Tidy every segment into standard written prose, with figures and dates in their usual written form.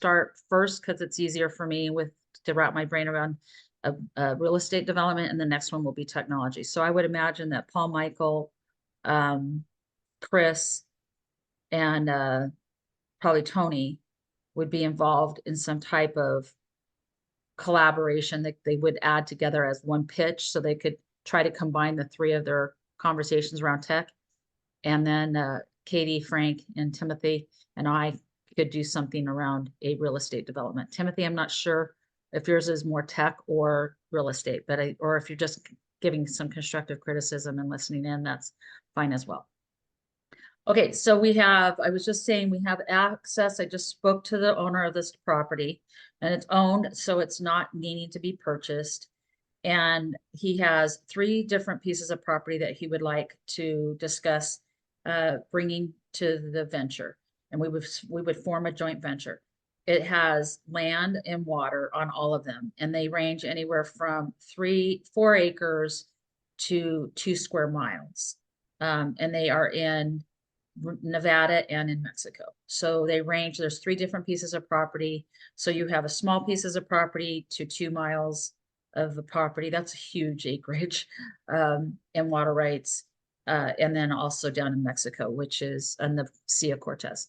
start first because it's easier for me to wrap my brain around real estate development, and the next one will be technology. So I would imagine that Paul, Michael, Chris, and probably Tony would be involved in some type of collaboration that they would add together as one pitch, so they could try to combine the three of their conversations around tech. And then Katie, Frank, and Timothy and I could do something around a real estate development. Timothy, I'm not sure if yours is more tech or real estate, but or if you're just giving some constructive criticism and listening in, that's fine as well. Okay, so I was just saying we have access. I just spoke to the owner of this property, and it's owned, so it's not needing to be purchased. And he has 3 different pieces of property that he would like to discuss bringing to the venture, and we would form a joint venture. It has land and water on all of them, and they range anywhere from 4 acres to 2 square miles. And they are in Nevada and in Mexico. So they range, there's 3 different pieces of property. So you have a small pieces of property to 2 miles of the property. That's a huge acreage, and water rights. And then also down in Mexico, which is on the Sea of Cortez.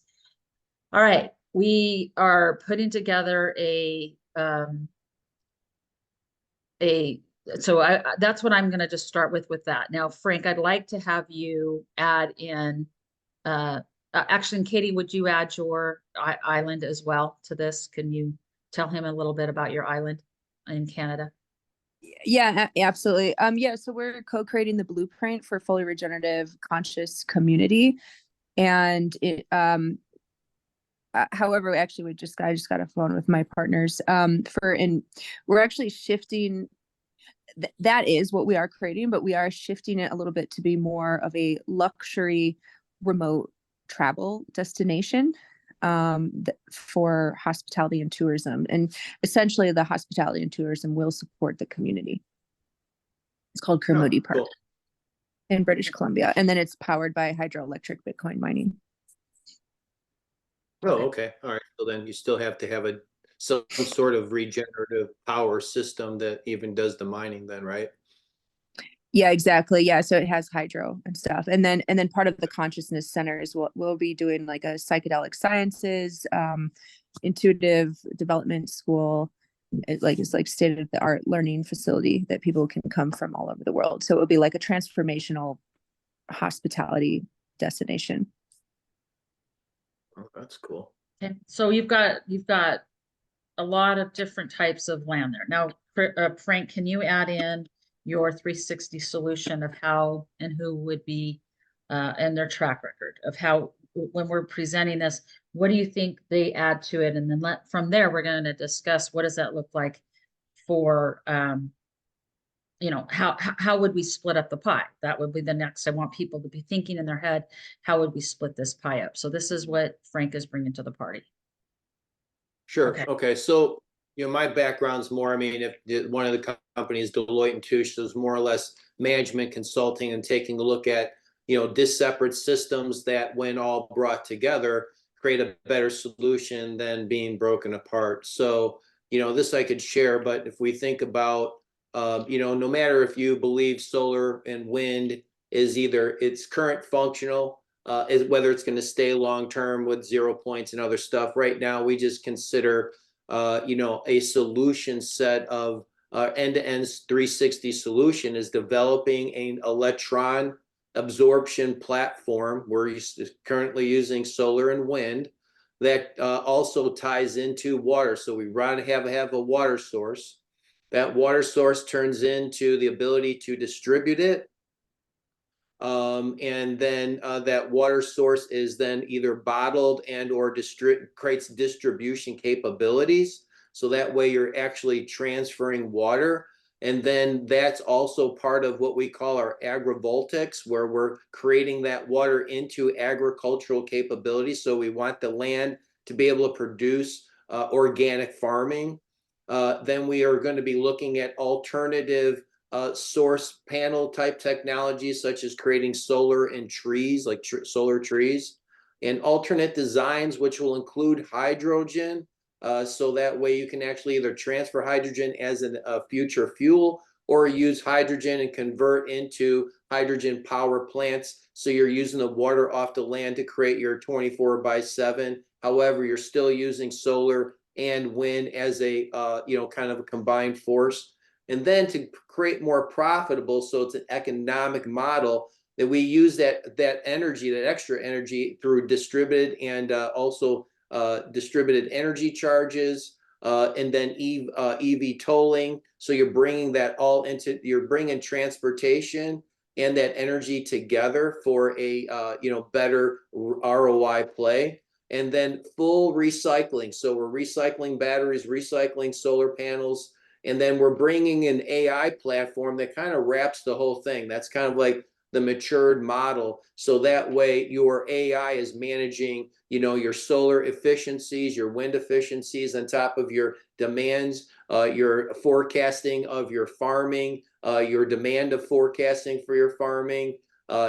All right, we are putting together that's what I'm going to just start with that. Now, Frank, I'd like to have you add in, actually, Katie, would you add your island as well to this? Can you tell him a little bit about your island in Canada? Yeah, absolutely. Yeah, so we're co-creating the blueprint for fully regenerative conscious community. And it, however, actually, I just got a phone with my partners, we're actually shifting. That is what we are creating, but we are shifting it a little bit to be more of a luxury remote travel destination for hospitality and tourism. And essentially the hospitality and tourism will support the community. It's called Kermode Park in British Columbia. And then it's powered by hydroelectric Bitcoin mining. Oh, okay. All right. So then you still have to have some sort of regenerative power system that even does the mining then, right? Yeah, exactly. Yeah. So it has hydro and stuff. And then part of the consciousness center is what we'll be doing, like a psychedelic sciences, intuitive development school. It's like state of the art learning facility that people can come from all over the world. So it will be like a transformational hospitality destination. Oh, that's cool. Okay, so you've got a lot of different types of land there. Now, Frank, can you add in your 360 solution of how and who would be and their track record of how, when we're presenting this, what do you think they add to it? And then from there, we're going to discuss what does that look like for, how would we split up the pie? That would be the next. I want people to be thinking in their head, how would we split this pie up? So this is what Frank is bringing to the party. Sure. Okay. So, my background's more, if one of the companies, Deloitte and Touche, is more or less management consulting and taking a look at, disparate systems that when all brought together, create a better solution than being broken apart. So, this I could share, but if we think about, no matter if you believe solar and wind is either its current functional, whether it's going to stay long-term with 0 points and other stuff. Right now, we just consider, a solution set of end-to-end 360 solution is developing an electron absorption platform. We're currently using solar and wind that also ties into water. So we have a water source. That water source turns into the ability to distribute it. And then that water source is then either bottled and or creates distribution capabilities. So that way you're actually transferring water. And then that's also part of what we call our agrivoltaics, where we're creating that water into agricultural capabilities. So we want the land to be able to produce organic farming. Then we are going to be looking at alternative source panel type technologies, such as creating solar in trees, like solar trees, and alternate designs, which will include hydrogen, So that way you can actually either transfer hydrogen as a future fuel or use hydrogen and convert into hydrogen power plants. So you're using the water off the land to create your 24/7. However, you're still using solar and wind as a kind of a combined force. And then to create more profitable, so it's an economic model, that we use that energy, that extra energy, through distributed and also distributed energy charges, and then EV tolling. So you're bringing that all into, you're bringing transportation and that energy together for a better ROI play. And then full recycling. So we're recycling batteries, recycling solar panels, and then we're bringing an AI platform that kind of wraps the whole thing. That's kind of like the matured model. So that way your AI is managing, your solar efficiencies, your wind efficiencies on top of your demands, your forecasting of your farming, your demand of forecasting for your farming,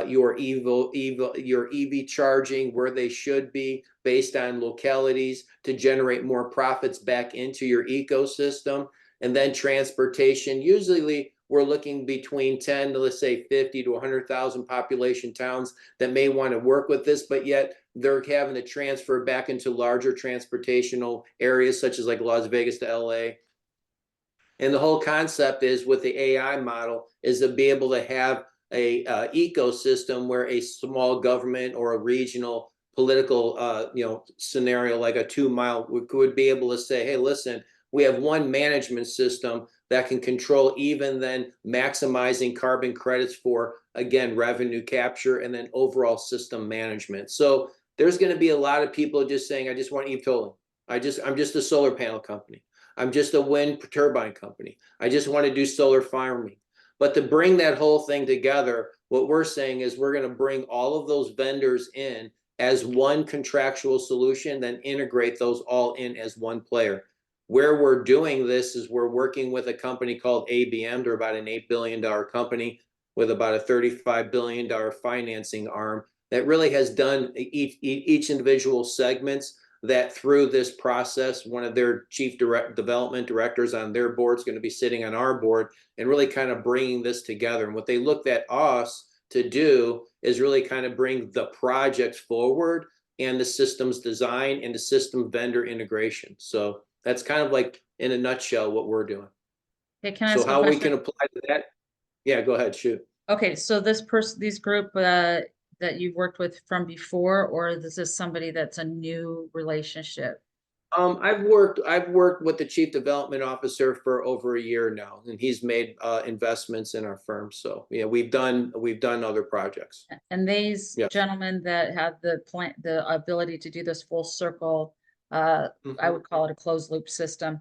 your EV charging where they should be based on localities to generate more profits back into your ecosystem. And then transportation, usually we're looking between 10 to, let's say, 50 to 100,000 population towns that may want to work with this, but yet they're having to transfer back into larger transportational areas such as like Las Vegas to LA. And the whole concept is, with the AI model, is to be able to have a ecosystem where a small government or a regional political scenario like a 2 mile would be able to say, hey, listen, we have one management system that can control even then maximizing carbon credits for, again, revenue capture and then overall system management. So there's going to be a lot of people just saying, I just want EV tolling. I'm just a solar panel company. I'm just a wind turbine company. I just want to do solar farming. But to bring that whole thing together, what we're saying is we're going to bring all of those vendors in as one contractual solution, then integrate those all in as one player. Where we're doing this is we're working with a company called ABM. They're about an $8 billion company with about a $35 billion financing arm that really has done each individual segments, that through this process, one of their chief development directors on their board is going to be sitting on our board and really kind of bringing this together. And what they looked at us to do is really kind of bring the project forward and the systems design and the system vendor integration. So that's kind of like, in a nutshell, what we're doing. Okay, can I So ask a how we question? can apply to that? Yeah, go ahead, shoot. Okay, so this group that you've worked with from before, or this is somebody that's a new relationship? I've worked with the chief development officer for over a year now, and he's made investments in our firm. So yeah, we've done other projects. And these Yes. gentlemen that have the ability to do this full circle, I would call it a closed loop system.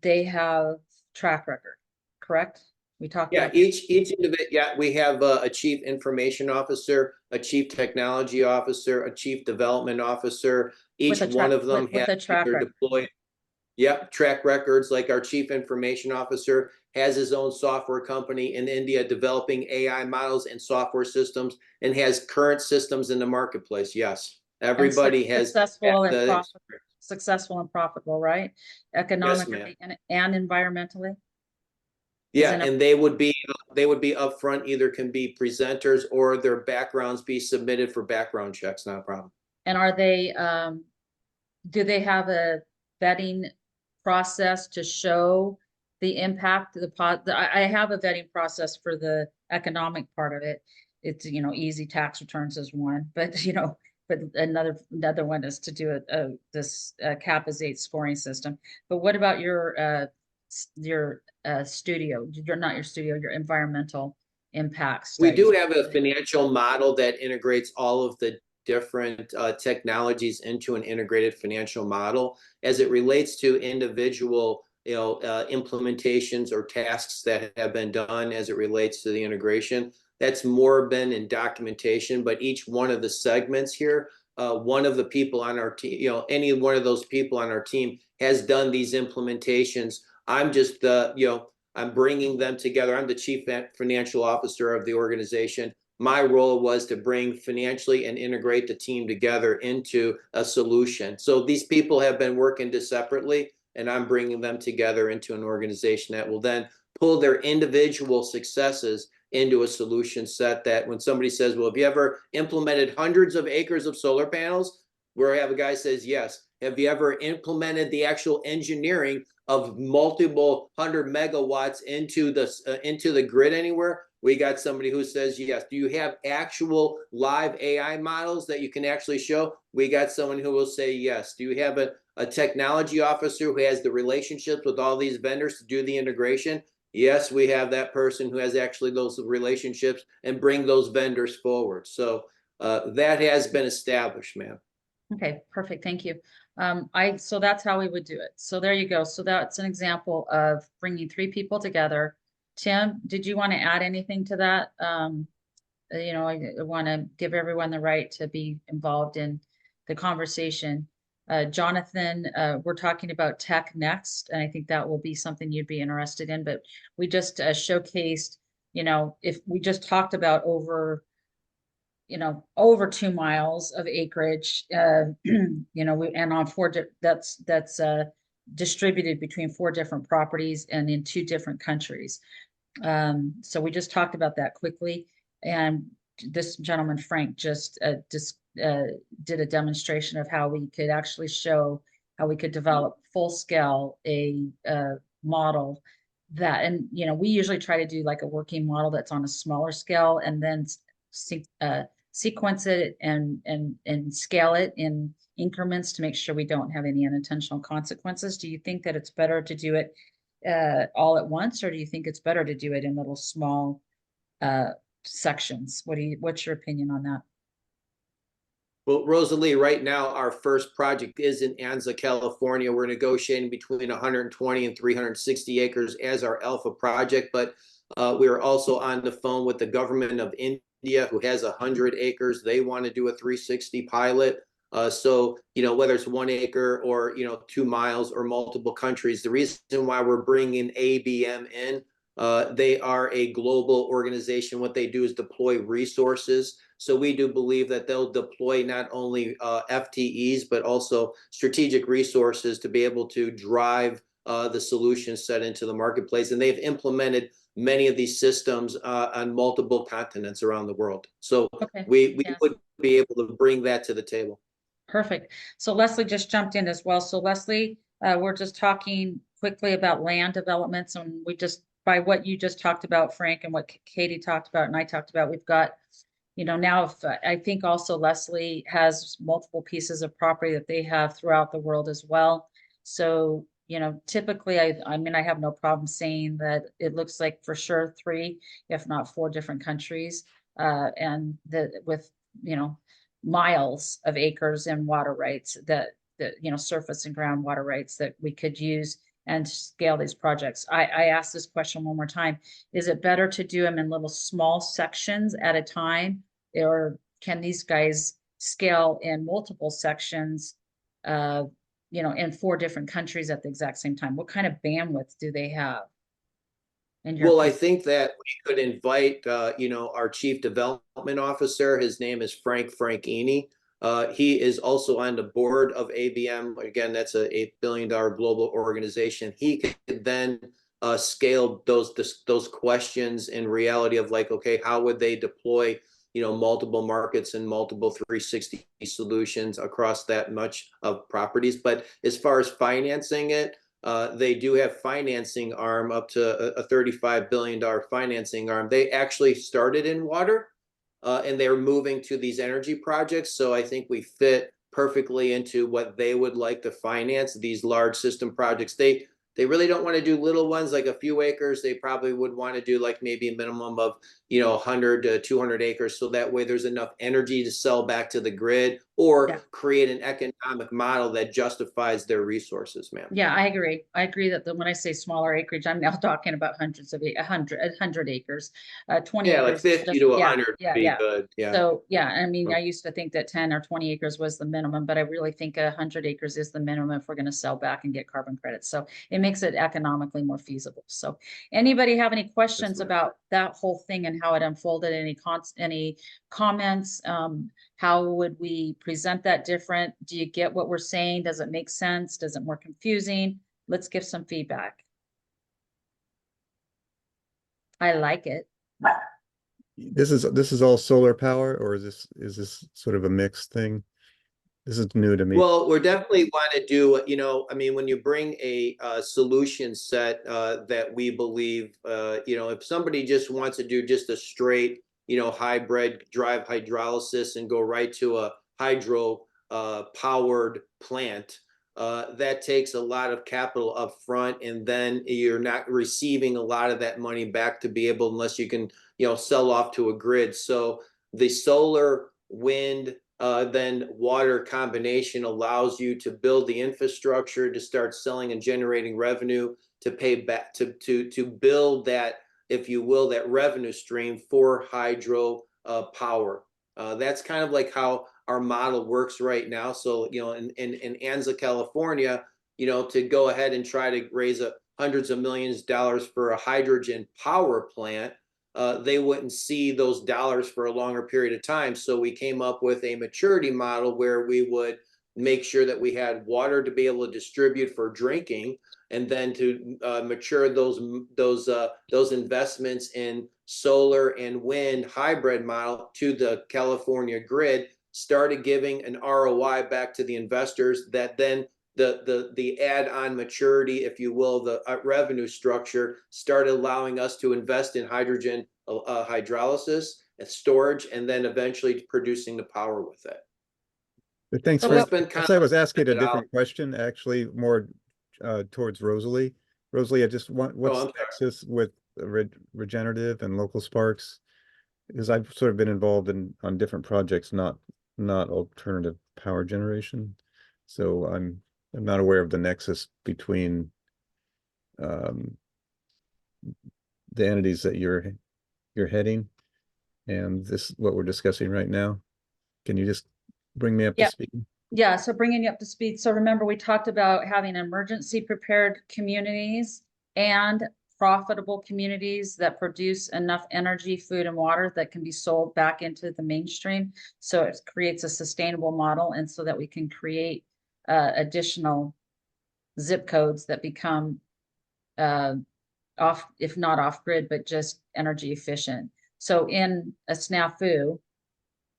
They have track record, correct? We talked Yeah, about each individual. Yeah, we have a chief information officer, a chief technology officer, a chief development officer. Each one of them with has a track either record. deployed. Yep, track records. Like our chief information officer has his own software company in India developing AI models and software systems, and has current systems in the marketplace. Yes, everybody has successful and the successful and profitable, right? Economically and environmentally. Yeah, and they would be upfront, either can be presenters or their backgrounds be submitted for background checks, not a problem. And are they do they have a vetting process to show the impact of I have a vetting process for the economic part of it. It's, easy tax returns is one, but but another one is to do this Capizate scoring system. But what about your studio? You're not your studio, your environmental impact study. We do have a financial model that integrates all of the different technologies into an integrated financial model as it relates to individual implementations or tasks that have been done as it relates to the integration. That's more been in documentation, but each one of the segments here, one of the people on our team, any one of those people on our team has done these implementations. I'm just I'm bringing them together. I'm the chief financial officer of the organization. my role was to bring financially and integrate the team together into a solution. So these people have been working separately, and I'm bringing them together into an organization that will then pull their individual successes into a solution set that when somebody says, well, have you ever implemented hundreds of acres of solar panels? Where I have a guy says, yes. Have you ever implemented the actual engineering of multiple 100 megawatts into the grid anywhere? We got somebody who says yes. Do you have actual live AI models that you can actually show? We got someone who will say yes. Do you have a technology officer who has the relationships with all these vendors to do the integration? Yes, we have that person who has actually those relationships and bring those vendors forward. So that has been established, ma'am. Okay, perfect. Thank you. So that's how we would do it. So there you go. So that's an example of bringing three people together. Tim, did you want to add anything to that? I want to give everyone the right to be involved in the conversation. Jonathan, we're talking about tech next, and I think that will be something you'd be interested in, but we just showcased, if we just talked about over 2 miles of acreage, and on that's distributed between 4 different properties and in 2 different countries. So we just talked about that quickly. And this gentleman, Frank, just did a demonstration of how we could actually show how we could develop full scale a model that, and we usually try to do like a working model that's on a smaller scale, and then sequence it and scale it in increments to make sure we don't have any unintentional consequences. Do you think that it's better to do it all at once, or do you think it's better to do it in little small sections? What's your opinion on that? Well, Rosalie, right now our first project is in Anza, California. We're negotiating between 120 and 360 acres as our alpha project, but we are also on the phone with the government of India, who has 100 acres. They want to do a 360 pilot. So, whether it's 1 acre or, 2 miles or multiple countries, the reason why we're bringing ABM in, they are a global organization. What they do is deploy resources. So we do believe that they'll deploy not only FTEs, but also strategic resources to be able to drive the solution set into the marketplace. And they've implemented many of these systems on multiple continents around the world. So Okay. we Yes. would be able to bring that to the table. Perfect. So Leslie just jumped in as well. So Leslie, we're just talking quickly about land developments, and by what you just talked about, Frank, and what Katie talked about and I talked about, we've got, now if I think also Leslie has multiple pieces of property that they have throughout the world as well. So, typically, I mean, I have no problem saying that it looks like for sure 3, if not 4 different countries, and with, miles of acres and water rights that surface and groundwater rights that we could use and scale these projects. I asked this question one more time. Is it better to do them in little small sections at a time, or can these guys scale in multiple sections, in 4 different countries at the exact same time? What kind of bandwidth do they have? Well, I think that we could invite, our chief development officer. His name is Frank Franchini. He is also on the board of ABM. Again, that's a $8 billion global organization. He could then scale those questions in reality of like, okay, how would they deploy, multiple markets and multiple 360 solutions across that much of properties. But as far as financing it, they do have financing arm up to a $35 billion financing arm. They actually started in water, and they're moving to these energy projects. So I think we fit perfectly into what they would like to finance, these large system projects. They really don't want to do little ones like a few acres. They probably would want to do like maybe a minimum of 100 to 200 acres. So that way there's enough energy to sell back to the grid, or Yeah. create an economic model that justifies their resources, ma'am. Yeah, I agree. I agree that when I say smaller acreage, I'm now talking about hundreds of, 100 acres, 20 Yeah, like acres. is 50 just, to yeah, 100 would yeah, be yeah. good. Yeah. So, yeah, I mean, I used to think that 10 or 20 acres was the minimum, but I really think 100 acres is the minimum if we're going to sell back and get carbon credits. So it makes it economically more feasible. So anybody have any questions ma'am. about that whole thing and how it unfolded? Any comments? How would we present that different? Do you get what we're saying? Does it make sense? Does it more confusing? Let's give some feedback. I like it. This is all solar power, or is this sort of a mixed thing? This is new to me. Well, we're definitely want to do, I mean, when you bring a solution set that we believe, if somebody just wants to do just a straight, hybrid drive hydrolysis and go right to a hydro powered plant, that takes a lot of capital up front, and then you're not receiving a lot of that money back to be able, unless you can, sell off to a grid. So the solar, wind, then water combination allows you to build the infrastructure to start selling and generating revenue to pay back to build that, if you will, that revenue stream for hydro power. That's kind of like how our model works right now. So, in Anza, California, to go ahead and try to raise hundreds of millions of dollars for a hydrogen power plant, they wouldn't see those dollars for a longer period of time. So we came up with a maturity model where we would make sure that we had water to be able to distribute for drinking, and then to mature those investments in solar and wind hybrid model to the California grid, started giving an ROI back to the investors, that then the add-on maturity, if you will, the revenue structure started allowing us to invest in hydrogen hydrolysis and storage, and then eventually producing the power with it. But thanks So for, it's been kind I of was asking a it out. different question, actually, more towards Rosalie. Rosalie, I just want, what's I'm the nexus with regenerative and local sparks? Because I've sort of been involved on different projects, not alternative power generation. So I'm not aware of the nexus between the entities that you're heading and this, what we're discussing right now. Can you just bring me up to Yeah. speed? Yeah, so bringing you up to speed. So remember, we talked about having emergency prepared communities and profitable communities that produce enough energy, food, and water that can be sold back into the mainstream. So it creates a sustainable model, and so that we can create additional zip codes that become off, if not off grid, but just energy efficient. So in a snafu,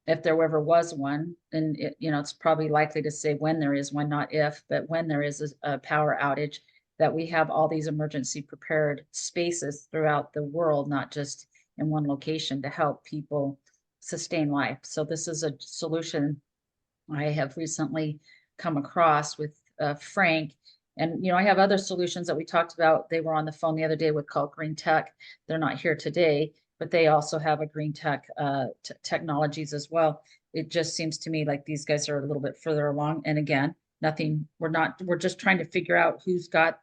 if there ever was one, and it's probably likely to say when there is one, not if, but when there is a power outage, that we have all these emergency prepared spaces throughout the world, not just in one location, to help people sustain life. So this is a solution I have recently come across with Frank. And, I have other solutions that we talked about. They were on the phone the other day with called Green Tech. They're not here today, but they also have a green tech technologies as well. It just seems to me like these guys are a little bit further along. And again, we're just trying to figure out who's got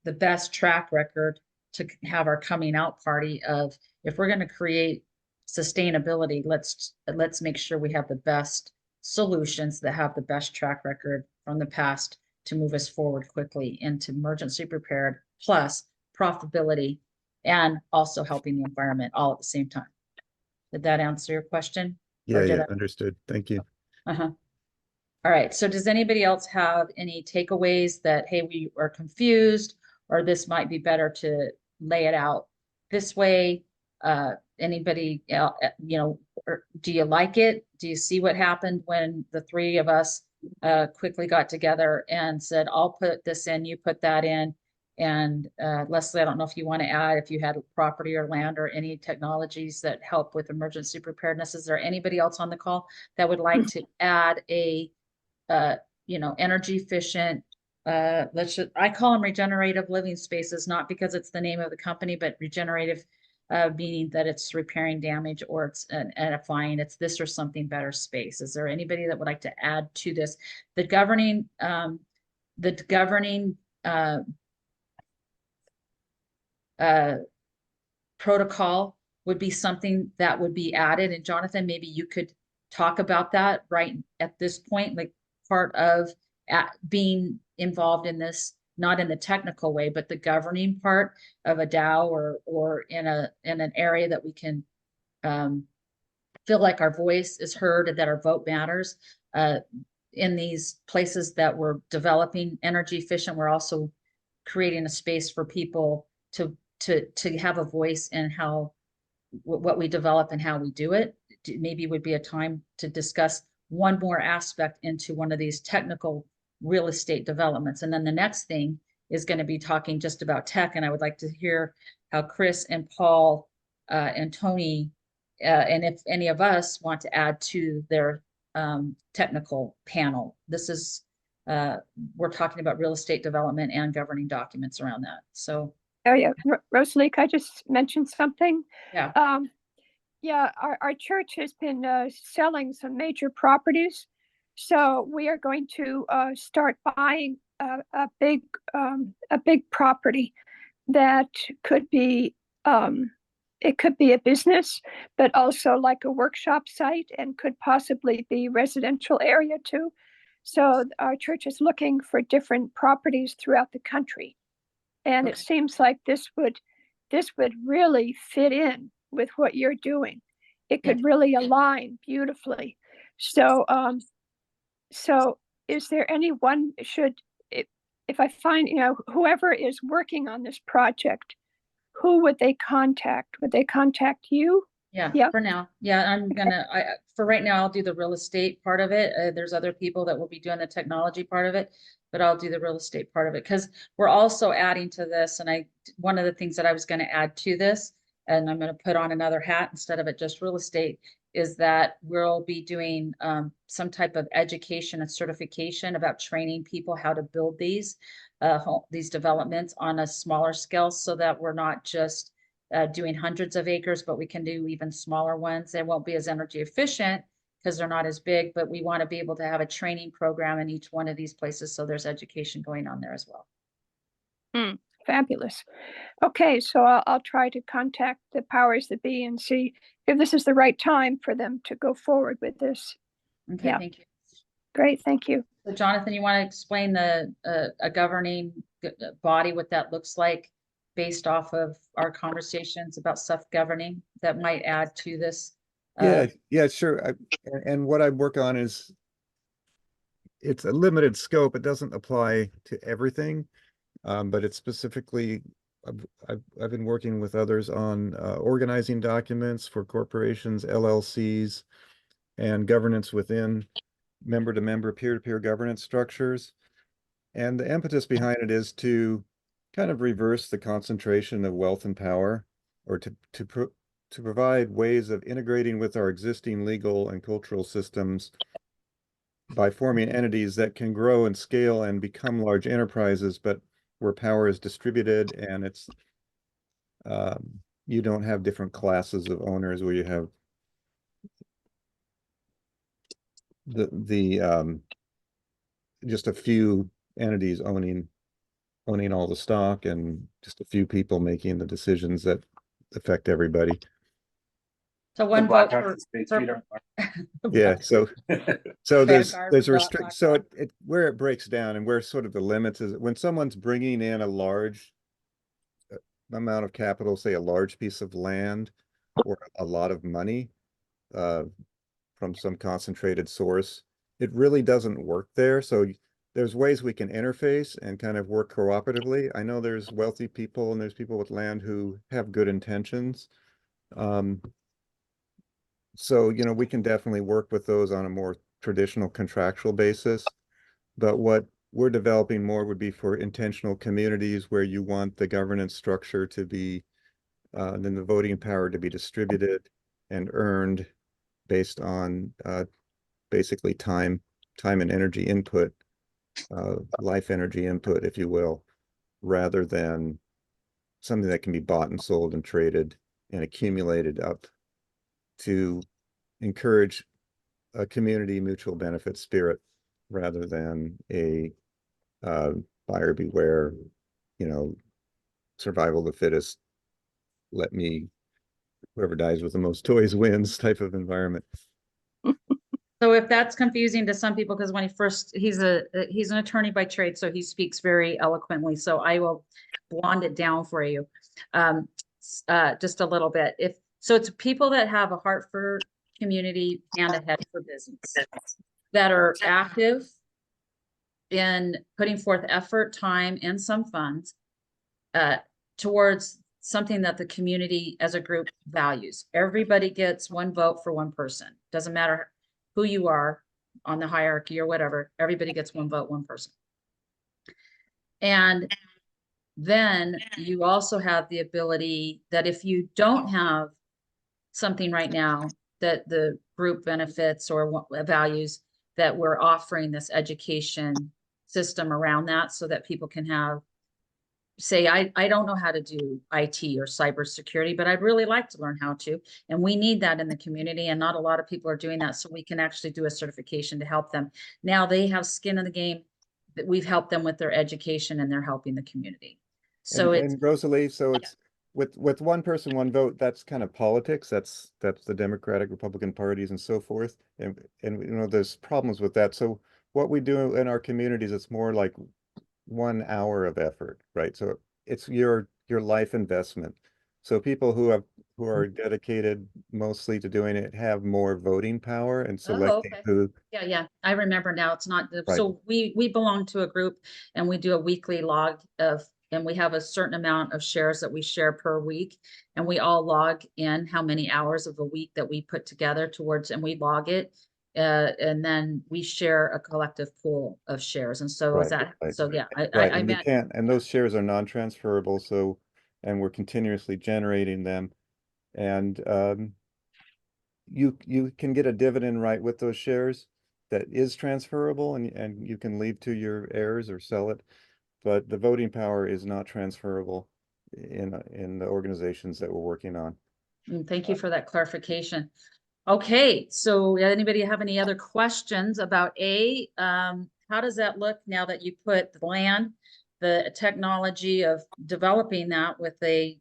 the best track record to have our coming out party of, if we're going to create sustainability, let's make sure we have the best solutions that have the best track record from the past to move us forward quickly into emergency prepared plus profitability, and also helping the environment all at the same time. Did that answer your question? Yeah, understood. Thank you. Uh-huh. All right. So does anybody else have any takeaways that, hey, we are confused, or this might be better to lay it out this way? Anybody else, or do you like it? Do you see what happened when the three of us quickly got together and said, I'll put this in, you put that in? And Leslie, I don't know if you want to add, if you had property or land or any technologies that help with emergency preparedness. Is there anybody else on the call that would like to add a energy efficient, I call them regenerative living spaces, not because it's the name of the company, but regenerative meaning that it's repairing damage or it's edifying, it's this or something better space. Is there anybody that would like to add to this? The governing, uh, uh, protocol would be something that would be added. And Jonathan, maybe you could talk about that right at this point, like part of being involved in this, not in the technical way, but the governing part of a DAO or in an area that we can feel like our voice is heard and that our vote matters. In these places that we're developing energy efficient, we're also creating a space for people to have a voice in how what we develop and how we do it. Maybe would be a time to discuss one more aspect into one of these technical real estate developments. And then the next thing is going to be talking just about tech. And I would like to hear how Chris and Paul and Tony and if any of us want to add to their technical panel. This is we're talking about real estate development and governing documents around that. So Oh yeah, Rosalie, could I just mention something? yeah. Yeah, our church has been selling some major properties, so we are going to start buying a big property that could be it could be a business, but also like a workshop site, and could possibly be residential area too. So our church is looking for different properties throughout the country. And it seems like this would really fit in with what you're doing. It could really align beautifully. So so is there anyone if I find, whoever is working on this project, who would they contact? Would they contact you? Yeah, for now. Yeah, for right now, I'll do the real estate part of it. There's other people that will be doing the technology part of it, but I'll do the real estate part of it because we're also adding to this. And one of the things that I was going to add to this, and I'm going to put on another hat instead of it just real estate, is that we'll be doing some type of education and certification about training people how to build these developments on a smaller scale so that we're not just doing hundreds of acres, but we can do even smaller ones. They won't be as energy efficient because they're not as big, but we want to be able to have a training program in each one of these places. So there's education going on there as well. Fabulous. Okay, so I'll try to contact the powers that be and see if this is the right time for them to go forward with this. Okay, Yeah. Thank you. Great, thank you. So Jonathan, you want to explain a governing body, what that looks like based off of our conversations about self-governing that might add to this? Yeah, sure. And what I work on is it's a limited scope. It doesn't apply to everything, but it's specifically I've been working with others on organizing documents for corporations, LLCs, and governance within member-to-member, peer-to-peer governance structures. And the impetus behind it is to kind of reverse the concentration of wealth and power, or to provide ways of integrating with our existing legal and cultural systems by forming entities that can grow and scale and become large enterprises, but where power is distributed and it's you don't have different classes of owners where you have the just a few entities owning all the stock and just a few people making the decisions that affect everybody. So one vote for Yeah, so there's a restrict, so it where it breaks down and where sort of the limits is when someone's bringing in a large amount of capital, say a large piece of land or a lot of money from some concentrated source, it really doesn't work there. So there's ways we can interface and kind of work cooperatively. I know there's wealthy people and there's people with land who have good intentions. So, we can definitely work with those on a more traditional contractual basis. But what we're developing more would be for intentional communities where you want the governance structure to be, then the voting power to be distributed and earned based on basically time and energy input, life energy input, if you will, rather than something that can be bought and sold and traded and accumulated up to encourage a community mutual benefit spirit rather than a buyer beware, survival of the fittest, let me, whoever dies with the most toys wins type of environment. So if that's confusing to some people, because when he's an attorney by trade, so he speaks very eloquently. So I will blonde it down for you, just a little bit. It's people that have a heart for community and a head for business, that are active in putting forth effort, time, and some funds towards something that the community as a group values. Everybody gets one vote for one person. Doesn't matter who you are on the hierarchy or whatever, everybody gets one vote, one person. And then you also have the ability that if you don't have something right now that the group benefits or values, that we're offering this education system around that so that people can say, I don't know how to do IT or cybersecurity, but I'd really like to learn how to. And we need that in the community, and not a lot of people are doing that. So we can actually do a certification to help them. Now they have skin in the game, that we've helped them with their education, and they're helping the community. So and Rosalie, so it's with one person, one vote, that's kind of politics. That's the Democratic, Republican parties and so forth. And there's problems with that. So what we do in our communities, it's more like 1 hour of effort, right? So it's your life investment. So people who are dedicated mostly to doing it have more voting power and selecting who. Yeah, I remember now. It's not Right. So we belong to a group, and we do a weekly log and we have a certain amount of shares that we share per week, and we all log in how many hours of a week that we put together towards, and we log it. And then we share a collective pool of shares. And so Right. yeah, Right. I And meant, and those shares are non-transferable. And we're continuously generating them. And you can get a dividend right with those shares that is transferable, and you can leave to your heirs or sell it. But the voting power is not transferable in the organizations that we're working on. thank you for that clarification. Okay, so anybody have any other questions about how does that look now that you put the land, the technology of developing that with a,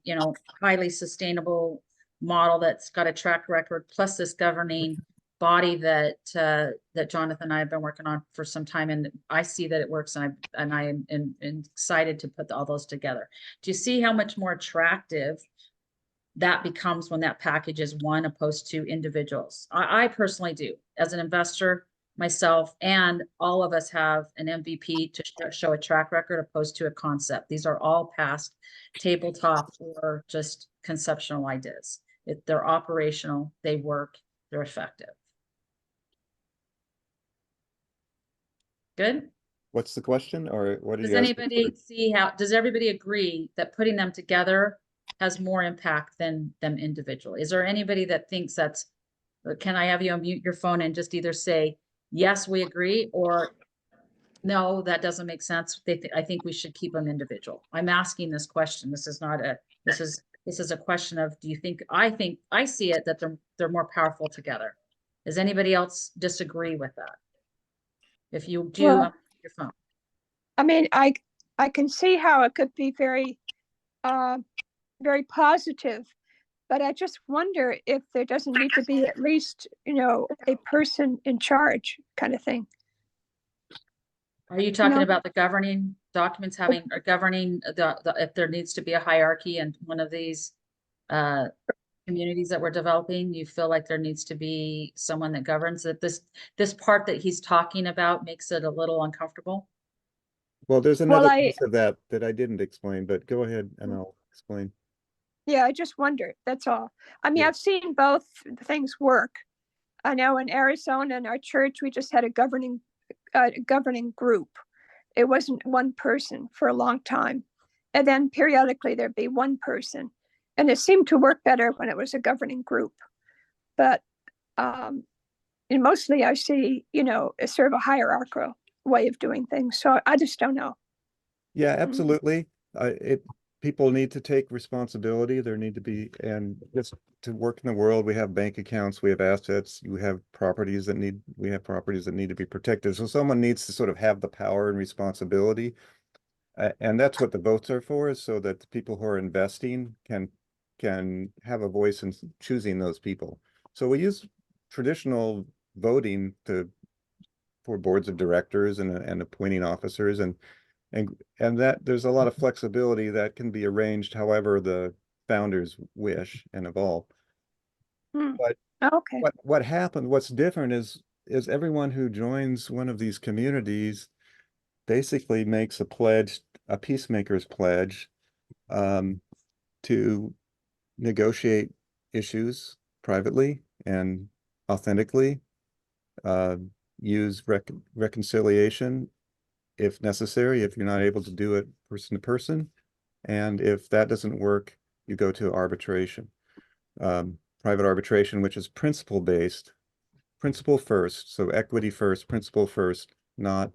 highly sustainable model that's got a track record, plus this governing body that Jonathan and I have been working on for some time, and I see that it works, and I am excited to put all those together. Do you see how much more attractive that becomes when that package is one opposed to individuals? I personally do, as an investor myself, and all of us have an MVP to show a track record opposed to a concept. These are all past tabletop or just conceptual ideas. They're operational, they work, they're effective. Good. What's the question, or what are Does you asking anybody for? see does everybody agree that putting them together has more impact than them individually? Is there anybody that thinks can I have you unmute your phone and just either say, yes, we agree, or no, that doesn't make sense. I think we should keep them individual. I'm asking this question. This is not this is a question of, do you think I see it that they're more powerful together. Does anybody else disagree with that? If you do, Well, your phone. I mean, I can see how it could be very very positive, but I just wonder if there doesn't need to be at least, a person in charge kind of thing. Are you talking about the governing documents or governing if there needs to be a hierarchy in one of these communities that we're developing? You feel like there needs to be someone that governs that this part that he's talking about makes it a little uncomfortable? Well, there's another piece of that I didn't explain, but go ahead and I'll explain. Yeah, I just wondered, that's all. I mean, Yeah. I've seen both things work. I know in Arizona, in our church, we just had a governing group. It wasn't one person for a long time. And then periodically there'd be one person. And it seemed to work better when it was a governing group. But mostly I see, a sort of a hierarchical way of doing things. So I just don't know. Yeah, absolutely. people need to take responsibility. There need to be, and just to work in the world, we have bank accounts, we have assets, we have properties that need to be protected. So someone needs to sort of have the power and responsibility. And that's what the votes are for, is so that the people who are investing can have a voice in choosing those people. So we use traditional voting for boards of directors and appointing officers, and that there's a lot of flexibility that can be arranged however the founders wish and evolve. But Okay. what's different is everyone who joins one of these communities basically makes a pledge, a peacemaker's pledge, to negotiate issues privately and authentically, use reconciliation if necessary, if you're not able to do it person to person. And if that doesn't work, you go to arbitration. Private arbitration, which is principle based, principle first. So equity first, principle first, not,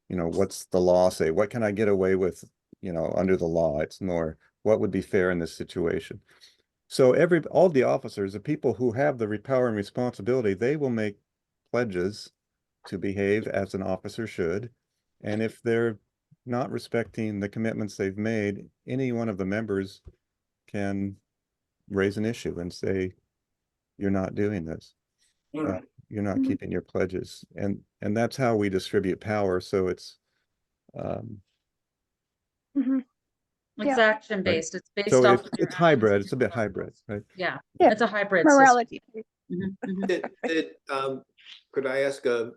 what's the law say? What can I get away with, under the law? It's more, what would be fair in this situation? So all the officers, the people who have the power and responsibility, they will make pledges to behave as an officer should. And if they're not respecting the commitments they've made, any one of the members can raise an issue and say, you're not doing this. You're not keeping your pledges. And that's how we distribute power. So it's It's action based. It's based so off of your it's hybrid. actions. It's a bit hybrid, right? Yeah, Yeah. it's a hybrid system. Morality. Could I ask a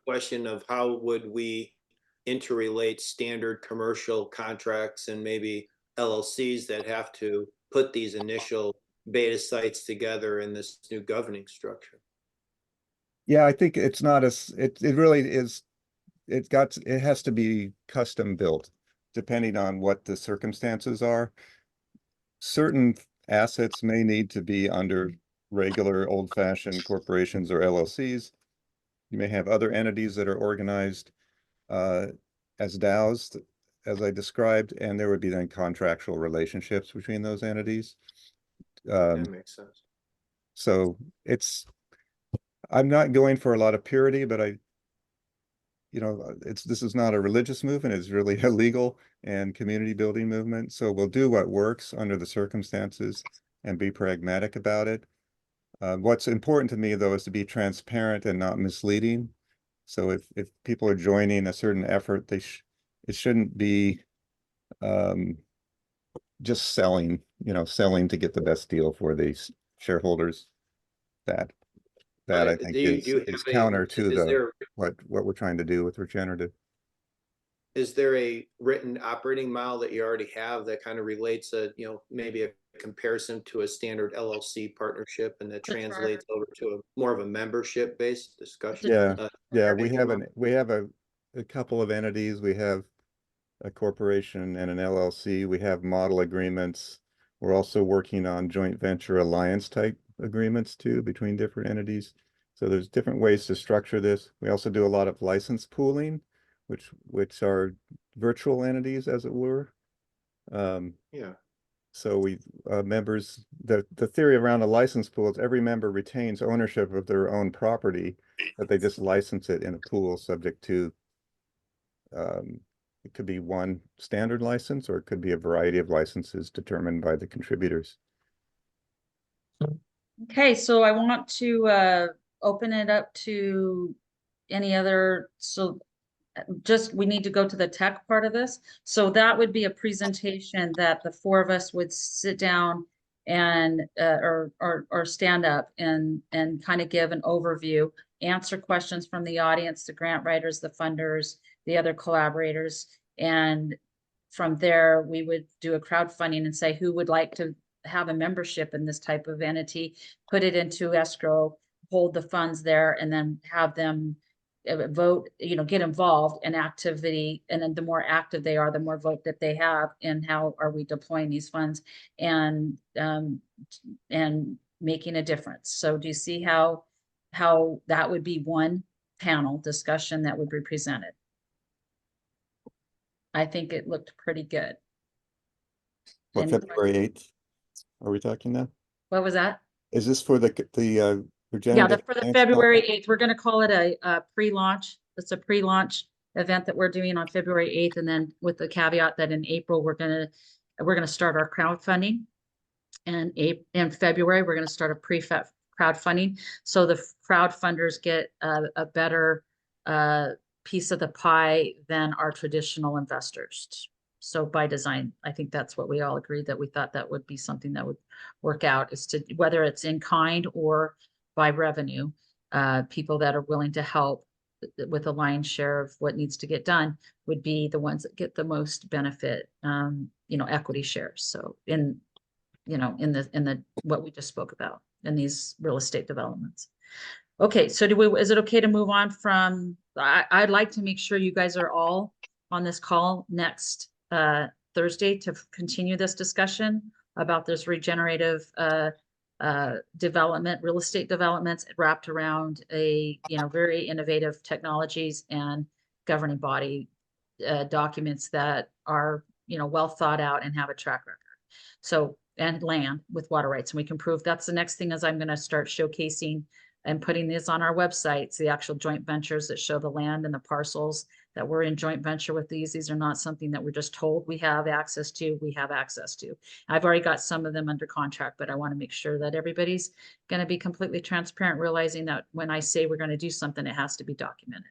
question of how would we interrelate standard commercial contracts and maybe LLCs that have to put these initial beta sites together in this new governing structure? Yeah, I think it's not it really is, it has to be custom built depending on what the circumstances are. Certain assets may need to be under regular old-fashioned corporations or LLCs. You may have other entities that are organized as DAOs, as I described, and there would be then contractual relationships between those entities. That makes sense. So I'm not going for a lot of purity, but this is not a religious movement. It's really a legal and community building movement. So we'll do what works under the circumstances and be pragmatic about it. What's important to me, though, is to be transparent and not misleading. So if people are joining a certain effort, it shouldn't be just selling to get the best deal for these shareholders. That I think is counter to what we're trying to do with regenerative. Is there a written operating model that you already have that kind of relates maybe a comparison to a standard LLC partnership, and that translates over to more of a membership based discussion? Yeah, we have a couple of entities. We have a corporation and an LLC. We have model agreements. We're also working on joint venture alliance type agreements too between different entities. So there's different ways to structure this. We also do a lot of license pooling, which are virtual entities, as it were. So we members, the theory around a license pool is every member retains ownership of their own property, but they just license it in a pool subject to it could be one standard license, or it could be a variety of licenses determined by the contributors. Okay, so I want to open it up to any other, we need to go to the tech part of this. So that would be a presentation that the four of us would sit down and or stand up and kind of give an overview, answer questions from the audience, the grant writers, the funders, the other collaborators. And from there, we would do a crowdfunding and say who would like to have a membership in this type of entity, put it into escrow, hold the funds there, and then have them vote, get involved in activity. And then the more active they are, the more vote that they have in how are we deploying these funds and making a difference. So do you see how that would be one panel discussion that would be presented? I think it looked pretty good. What, And February 8th? Are we talking now? what was that? Is this for the Yeah, regenerative? for the science February conference? 8th, we're gonna call it a pre-launch. It's a pre-launch event that we're doing on February 8th, and then with the caveat that in April, we're gonna start our crowdfunding. And in February, we're gonna start a crowdfunding. So the crowdfunders get a better piece of the pie than our traditional investors. So by design, I think that's what we all agreed, that we thought that would be something that would work out, is to, whether it's in kind or by revenue, people that are willing to help with a lion's share of what needs to get done would be the ones that get the most benefit, equity shares. So in the what we just spoke about in these real estate developments. Okay, so is it okay to move on from, I'd like to make sure you guys are all on this call next Thursday to continue this discussion about this regenerative development, real estate developments wrapped around a, very innovative technologies and governing body documents that are, well thought out and have a track record. So, and land with water rights, and we can prove that's the next thing, is I'm going to start showcasing and putting this on our websites, the actual joint ventures that show the land and the parcels that we're in joint venture with these. These are not something that we're just told we have access to. We have access to. I've already got some of them under contract, but I want to make sure that everybody's going to be completely transparent, realizing that when I say we're going to do something, it has to be documented.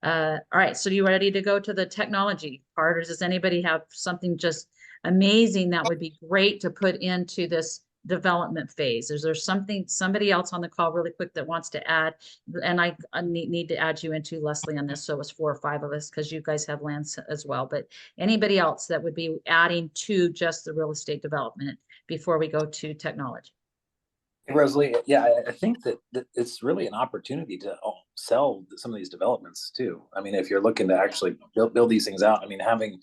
All right, so you ready to go to the technology part, or does anybody have something just amazing that would be great to put into this development phase? Is there somebody else on the call really quick that wants to add? And I need to add you into, Leslie, on this. So it was 4 or 5 of us, because you guys have lands as well. But anybody else that would be adding to just the real estate development before we go to technology? Rosalie, yeah, I think that it's really an opportunity to sell some of these developments too. I mean, if you're looking to actually build these things out, I mean, having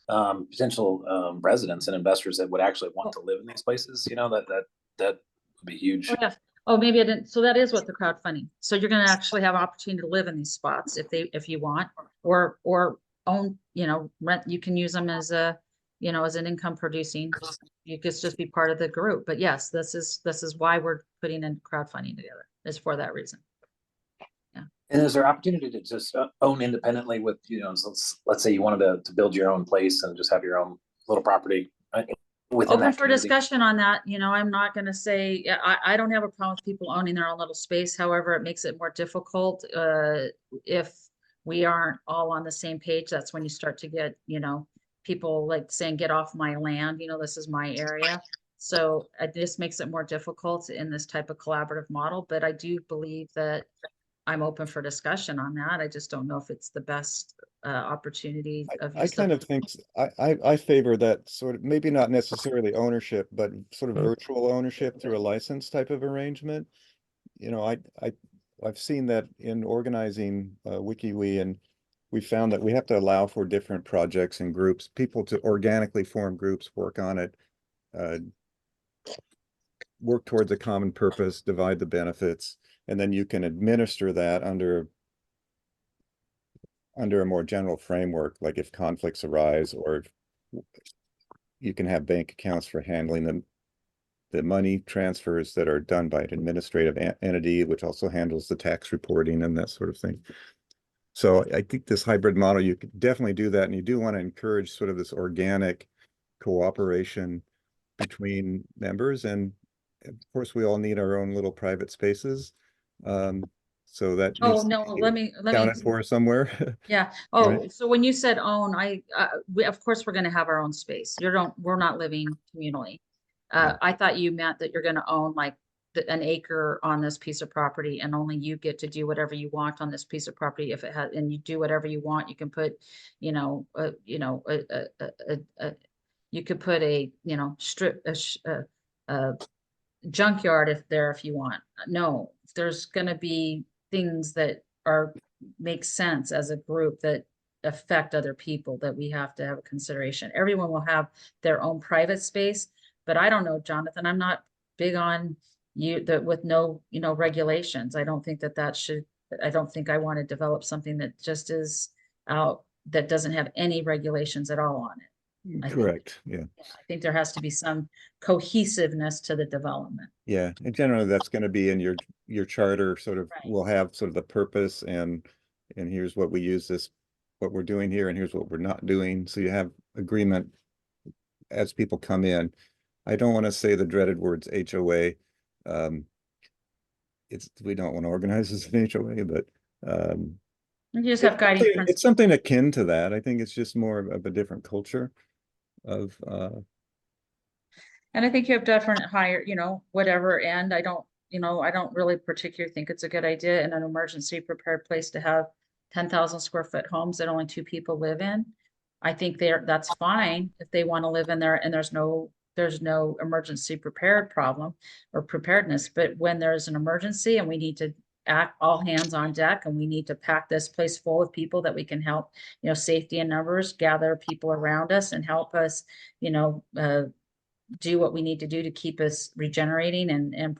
potential residents and investors that would actually want to live in these places, that would be huge. Oh, yeah. Oh, maybe I didn't. So that is what the crowdfunding. So you're going to actually have opportunity to live in these spots if you want, or own, rent. You can use them as as an income producing. You could just be part of the group. But yes, this is why we're putting in crowdfunding together, is for that reason. And is there opportunity to just own independently with, let's say you wanted to build your own place and just have your own little property within Open that for community? discussion on that. I'm not going to say, I don't have a problem with people owning their own little space. However, it makes it more difficult if we aren't all on the same page. That's when you start to get, people like saying, get off my land, this is my area. So it just makes it more difficult in this type of collaborative model. But I do believe that I'm open for discussion on that. I just don't know if it's the best opportunity of I kind of think I favor that sort of, maybe not necessarily ownership, but sort of virtual ownership through a license type of arrangement. I've seen that in organizing WikiWe, and we found that we have to allow for different projects and groups, people to organically form groups, work on it, work towards a common purpose, divide the benefits, and then you can administer that under a more general framework, like if conflicts arise, or you can have bank accounts for handling the money transfers that are done by an administrative entity, which also handles the tax reporting and that sort of thing. So I think this hybrid model, you could definitely do that. And you do want to encourage sort of this organic cooperation between members. And of course, we all need our own little private spaces. So that Oh, needs no, to be let me accounted for somewhere. Yeah. Oh, Right. so when you said own, of course we're going to have our own space. We're not living communally. Yeah. I thought you meant that you're going to own like an acre on this piece of property, and only you get to do whatever you want on this piece of property. If it has, and you do whatever you want, you can put, you could put a, a junkyard if you want. No, there's going to be things that make sense as a group that affect other people that we have to have a consideration. Everyone will have their own private space, but I don't know, Jonathan, I'm not big on with no, regulations. I don't think I don't think I want to develop something that just is out, that doesn't have any regulations at all on it. I think. Correct, yeah. I think there has to be some cohesiveness to the development. Yeah, and generally that's going to be in your charter, sort of, Right. will have sort of the purpose and here's what we use this, what we're doing here, and here's what we're not doing. So you have agreement as people come in. I don't want to say the dreaded words HOA. We don't want to organize as an HOA, but You just have guiding it's principles. something akin to that. I think it's just more of a different culture of And I think you have different higher, whatever end. I don't really particularly think it's a good idea in an emergency prepared place to have 10,000 square foot homes that only 2 people live in. I think that's fine if they want to live in there and there's no emergency prepared problem or preparedness. But when there's an emergency and we need to act all hands on deck and we need to pack this place full of people that we can help, safety in numbers, gather people around us and help us, do what we need to do to keep us regenerating and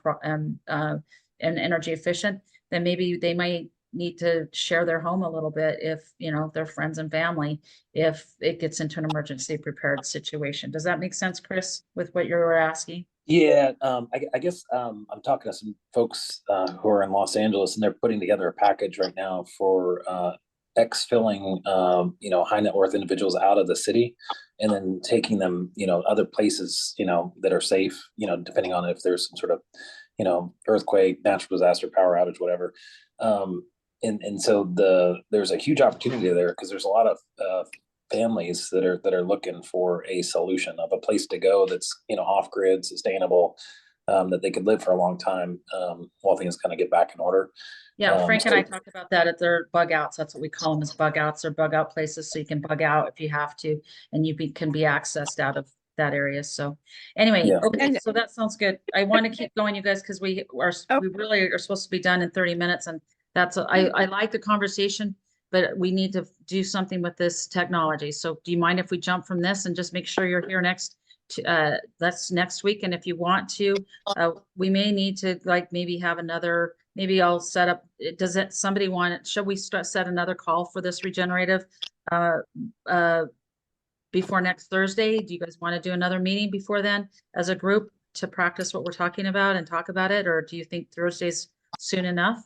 energy efficient, then maybe they might need to share their home a little bit if, their friends and family, if it gets into an emergency prepared situation. Does that make sense, Chris, with what you were asking? Yeah, I guess I'm talking to some folks who are in Los Angeles, and they're putting together a package right now for exfilling, high net worth individuals out of the city, and then taking them, other places, that are safe, depending on if there's some sort of, earthquake, natural disaster, power outage, whatever. And so there's a huge opportunity there because there's a lot of families that are looking for a solution of a place to go that's off grid, sustainable, that they could live for a long time while things kind of get back in order. Yeah, Frank and I talked about that at their bug outs. That's what we call them, as bug outs or bug out places. So you can bug out if you have to, and can be accessed out of that area. So anyway, Yeah. okay, so that sounds good. I want to keep going, you guys, because we really are supposed to be done in 30 minutes. And I like the conversation, but we need to do something with this technology. So do you mind if we jump from this and just make sure you're here that's next week? And if you want to, we may need to maybe have another, maybe I'll set up, somebody want it? Should we set another call for this regenerative before next Thursday? Do you guys want to do another meeting before then as a group to practice what we're talking about and talk about it? Or do you think Thursday's soon enough?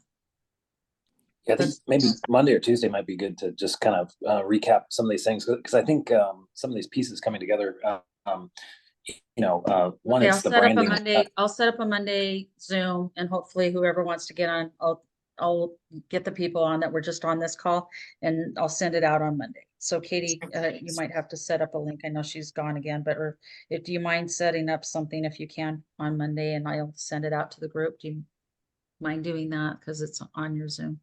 Yeah, I think maybe Monday or Tuesday might be good to just kind of recap some of these things, because I think some of these pieces coming together, one Okay, is the branding. I'll set up a Monday Zoom, and hopefully whoever wants to get on, I'll get the people on that were just on this call, and I'll send it out on Monday. So Katie, you might have to set up a link. I know she's gone again, but do you mind setting up something if you can on Monday, and I'll send it out to the group? Do you mind doing that? Because it's on your Zoom.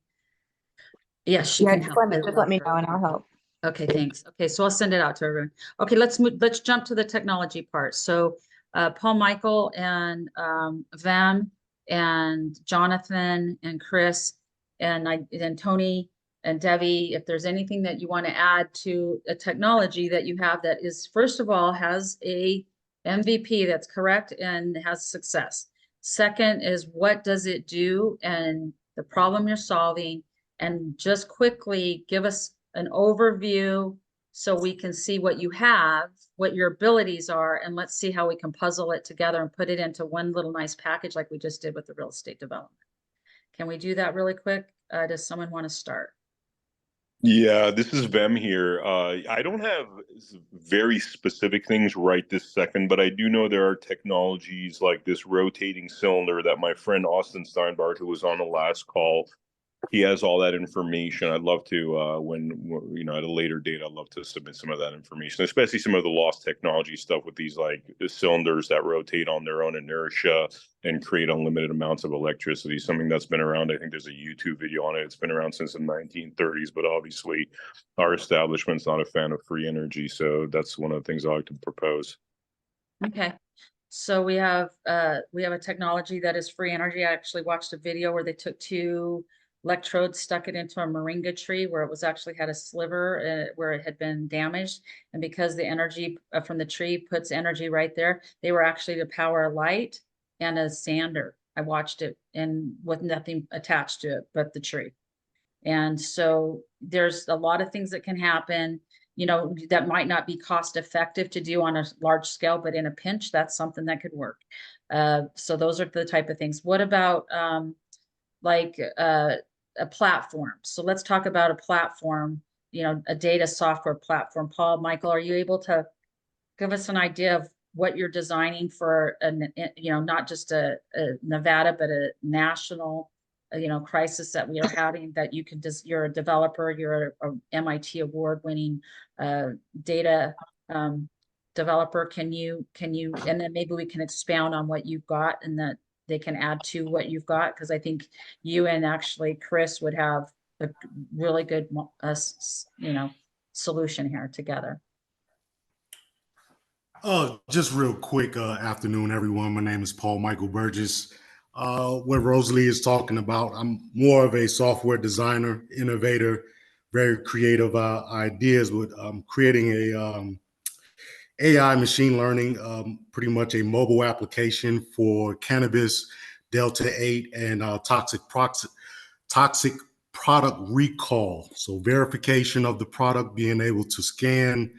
Yes, she can help. Just let me know and I'll help. Okay, thanks. Okay, so I'll send it out to everyone. Okay, let's jump to the technology part. So Paul Michael and Vam and Jonathan and Chris and Tony and Debbie, if there's anything that you want to add to a technology that you have that is, first of all, has a MVP that's correct and has success. Second is, what does it do and the problem you're solving? And just quickly give us an overview so we can see what you have, what your abilities are, and let's see how we can puzzle it together and put it into one little nice package like we just did with the real estate development. Can we do that really quick? Does someone want to start? Yeah, this is Vem here. I don't have very specific things right this second, but I do know there are technologies like this rotating cylinder that my friend Austin Steinbart, who was on the last call, he has all that information. I'd love to, when at a later date, I'd love to submit some of that information, especially some of the lost technology stuff with these the cylinders that rotate on their own inertia and create unlimited amounts of electricity. Something that's been around. I think there's a YouTube video on it. It's been around since the 1930s, but obviously our establishment's not a fan of free energy. So that's one of the things I like to propose. Okay. So we have a technology that is free energy. I actually watched a video where they took 2 electrodes, stuck it into a moringa tree where it was actually had a sliver where it had been damaged. And because the energy from the tree puts energy right there, they were actually to power a light and a sander. I watched it and with nothing attached to it but the tree. And so there's a lot of things that can happen. you know, that might not be cost effective to do on a large scale, but in a pinch, that's something that could work. So those are the type of things. What about like a platform? So let's talk about a platform, you know, a data software platform. Paul, Michael, are you able to give us an idea of what you're designing for, you know, not just a Nevada, but a national, you know, crisis that we are having, that you can just, you're a developer, you're a MIT award-winning data developer. Can you, and then maybe we can expound on what you've got and that they can add to what you've got. Cause I think you and actually Chris would have a really good, you know, solution here together. Just real quick, afternoon, everyone. My name is Paul Michael Burgess. What Rosalie is talking about, I'm more of a software designer, innovator, very creative ideas with creating a AI machine learning, pretty much a mobile application for cannabis, Delta 8, and toxic product recall. So verification of the product, being able to scan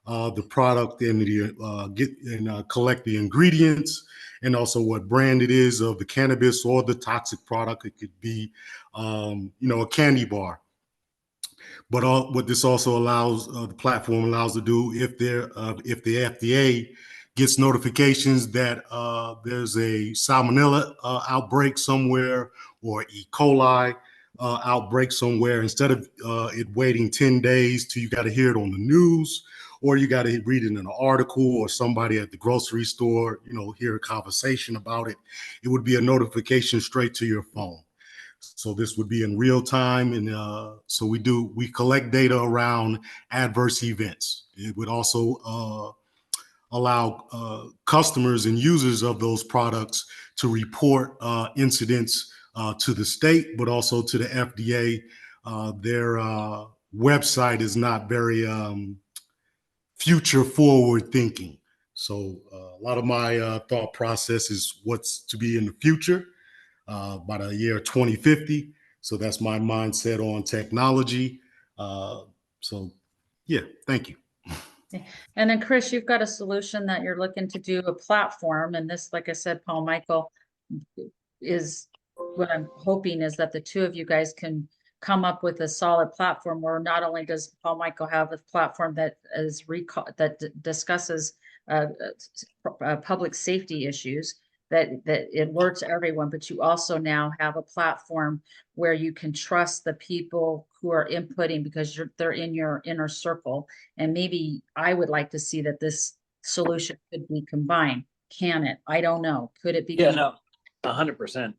the product and collect the ingredients, and also what brand it is of the cannabis or the toxic product. It could be, you know, a candy bar. But what this also allows, the platform allows to do, if the FDA gets notifications that there's a salmonella outbreak somewhere or E. coli outbreak somewhere, instead of it waiting 10 days till you got to hear it on the news, or you got to read it in an article, or somebody at the grocery store, you know, hear a conversation about it, it would be a notification straight to your phone. So this would be in real time. And so we collect data around adverse events. It would also allow customers and users of those products to report incidents to the state, but also to the FDA. Their website is not very future forward thinking. So a lot of my thought process is what's to be in the future by the year 2050. So that's my mindset on technology. So yeah, thank you. And then Chris, you've got a solution that you're looking to do, a platform. And this, like I said, Paul Michael, is what I'm hoping is that the two of you guys can come up with a solid platform where not only does Paul Michael have a platform that is discusses public safety issues, that it alerts everyone, but you also now have a platform where you can trust the people who are inputting, because they're in your inner circle. And maybe I would like to see that this solution could be combined. Can it? I don't know. Could it be? Yeah, no, 100%.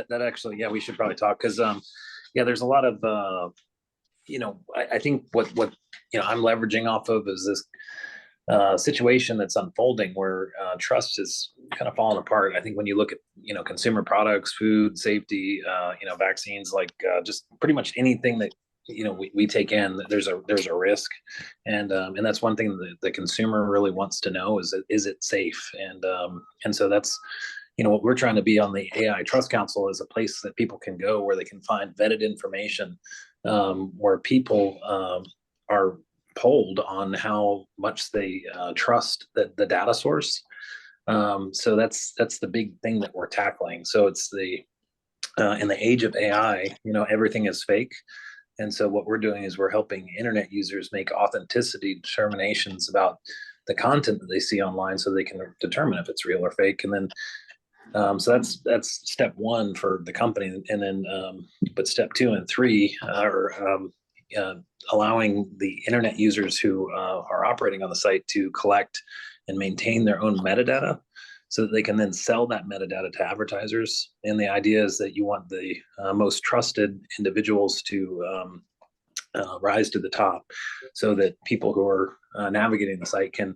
That actually, yeah, we should probably talk, because yeah, there's a lot of you know, I think what you know I'm leveraging off of is this situation that's unfolding where trust is kind of falling apart. I think when you look at, you know, consumer products, food safety, you know, vaccines, like just pretty much anything that, you know, we take in, there's a risk, and that's one thing that the consumer really wants to know is it safe, and so that's, you know, what we're trying to be on the AI Trust Council is a place that people can go where they can find vetted information, where people are polled on how much they trust the data source. So that's the big thing that we're tackling. So it's the in the age of AI, you know, everything is fake. And so what we're doing is we're helping internet users make authenticity determinations about the content that they see online, so they can determine if it's real or fake. And then so that's step one for the company. And then but step 2 and 3 are allowing the internet users who are operating on the site to collect and maintain their own metadata, so that they can then sell that metadata to advertisers. And the idea is that you want the most trusted individuals to rise to the top, so that people who are navigating the site can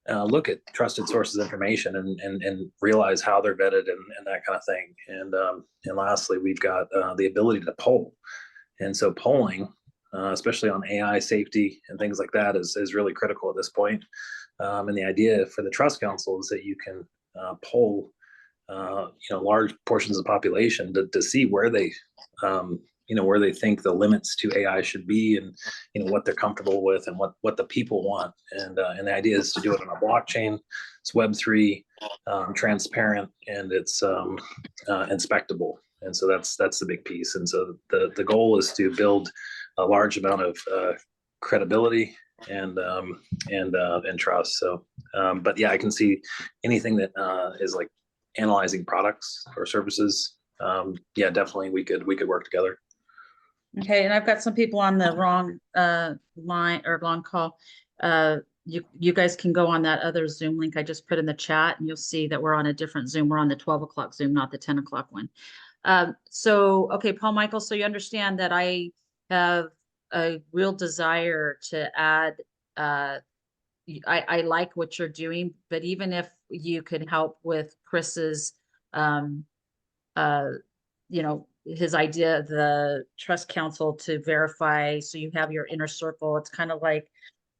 look at trusted sources of information and realize how they're vetted and that kind of thing. And lastly, we've got the ability to poll. And so polling, especially on AI safety and things like that, is really critical at this point. And the idea for the Trust Council is that you can poll, you know, large portions of the population to see where they where they think the limits to AI should be, and what they're comfortable with, and what the people want. And the idea is to do it on a blockchain. It's Web3, transparent, and it's inspectable. And so that's the big piece. And so the goal is to build a large amount of credibility and trust. So, but yeah, I can see anything that is like analyzing products or services. Yeah, definitely we could work together. Okay, and I've got some people on the wrong line or long call. You guys can go on that other Zoom link I just put in the chat, and you'll see that we're on a different Zoom. We're on the 12 o'clock Zoom, not the 10 o'clock one. So, okay, Paul Michael, so you understand that I have a real desire to add, I like what you're doing, but even if you could help with Chris's, his idea, the trust council to verify, so you have your inner circle. It's kind of like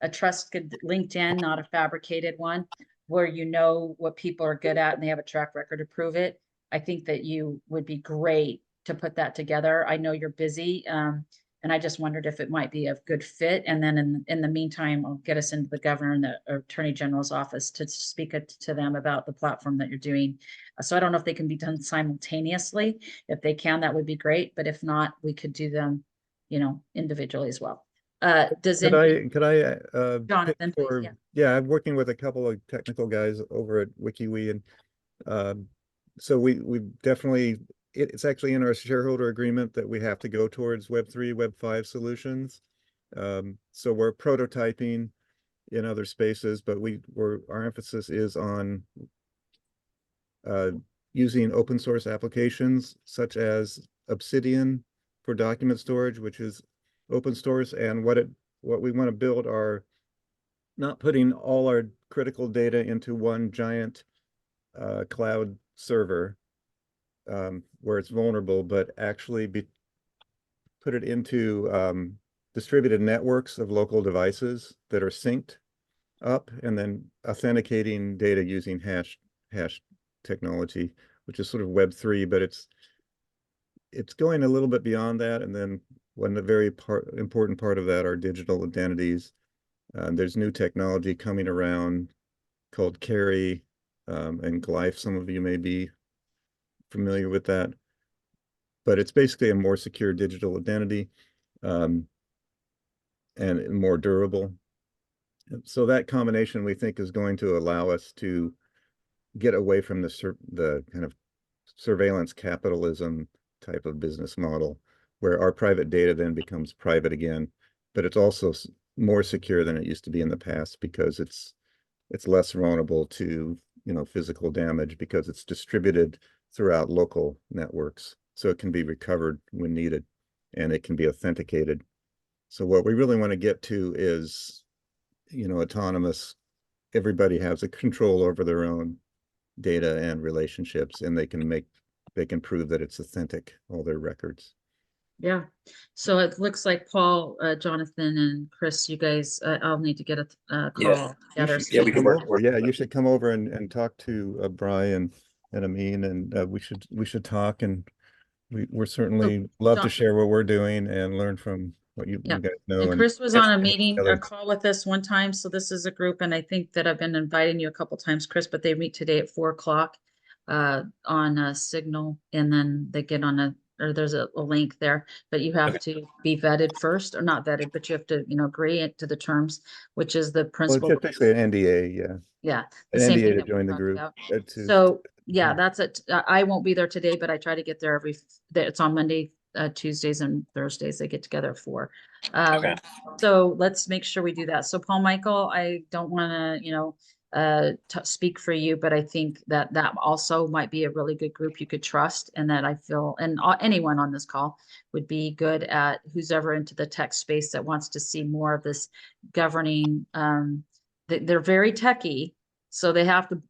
a trusted LinkedIn, not a fabricated one, where you know what people are good at and they have a track record to prove it. I think that you would be great to put that together. I know you're busy, and I just wondered if it might be a good fit. And then in the meantime, I'll get us into the governor and the attorney general's office to speak to them about the platform that you're doing. So I don't know if they can be done simultaneously. If they can, that would be great. But if not, we could do them, individually as well. Could I Jonathan, pitch for, please, yeah, I'm working with a couple of technical guys over at WikiWe, and so we definitely, it's actually in our shareholder agreement that we have to go towards Web3, Web5 solutions. So we're prototyping in other spaces, but our emphasis is on using open source applications such as Obsidian for document storage, which is open source. And what we want to build are not putting all our critical data into one giant cloud server where it's vulnerable, but actually put it into distributed networks of local devices that are synced up, and then authenticating data using hash technology, which is sort of Web3, but it's going a little bit beyond that. And then one very important part of that are digital identities. There's new technology coming around called Carry and Glyph. Some of you may be familiar with that, but it's basically a more secure digital identity and more durable. So that combination, we think, is going to allow us to get away from the kind of surveillance capitalism type of business model, where our private data then becomes private again, but it's also more secure than it used to be in the past, because it's less vulnerable to physical damage, because it's distributed throughout local networks, so it can be recovered when needed, and it can be authenticated. So what we really want to get to is autonomous. Everybody has a control over their own data and relationships, and they can prove that it's authentic, all their records. Yeah. So it looks like Paul, Jonathan, and Chris, you guys, I'll need to get a call together. Yeah, we can work. Yeah, you should come over and talk to Brian and Amin, and we should talk, and we're certainly love to share what we're doing and learn from what you guys know. And Chris was on a meeting or call with us one time. So this is a group, and I think that I've been inviting you a couple times, Chris, but they meet today at 4 o'clock on a Signal, and then they get on there's a link there, but you have to be vetted first, or not vetted, but you have to, agree to the terms, which is the principal. Well, it's basically an NDA, yeah. Yeah. An NDA to join the group. So yeah, that's it. I won't be there today, but I try to get there it's on Monday, Tuesdays and Thursdays. They get together at 4. Okay. So let's make sure we do that. So Paul Michael, I don't want to, speak for you, but I think that also might be a really good group you could trust, and that I feel, and anyone on this call would be good at, who's ever into the tech space that wants to see more of this governing. They're very techy, so they have to,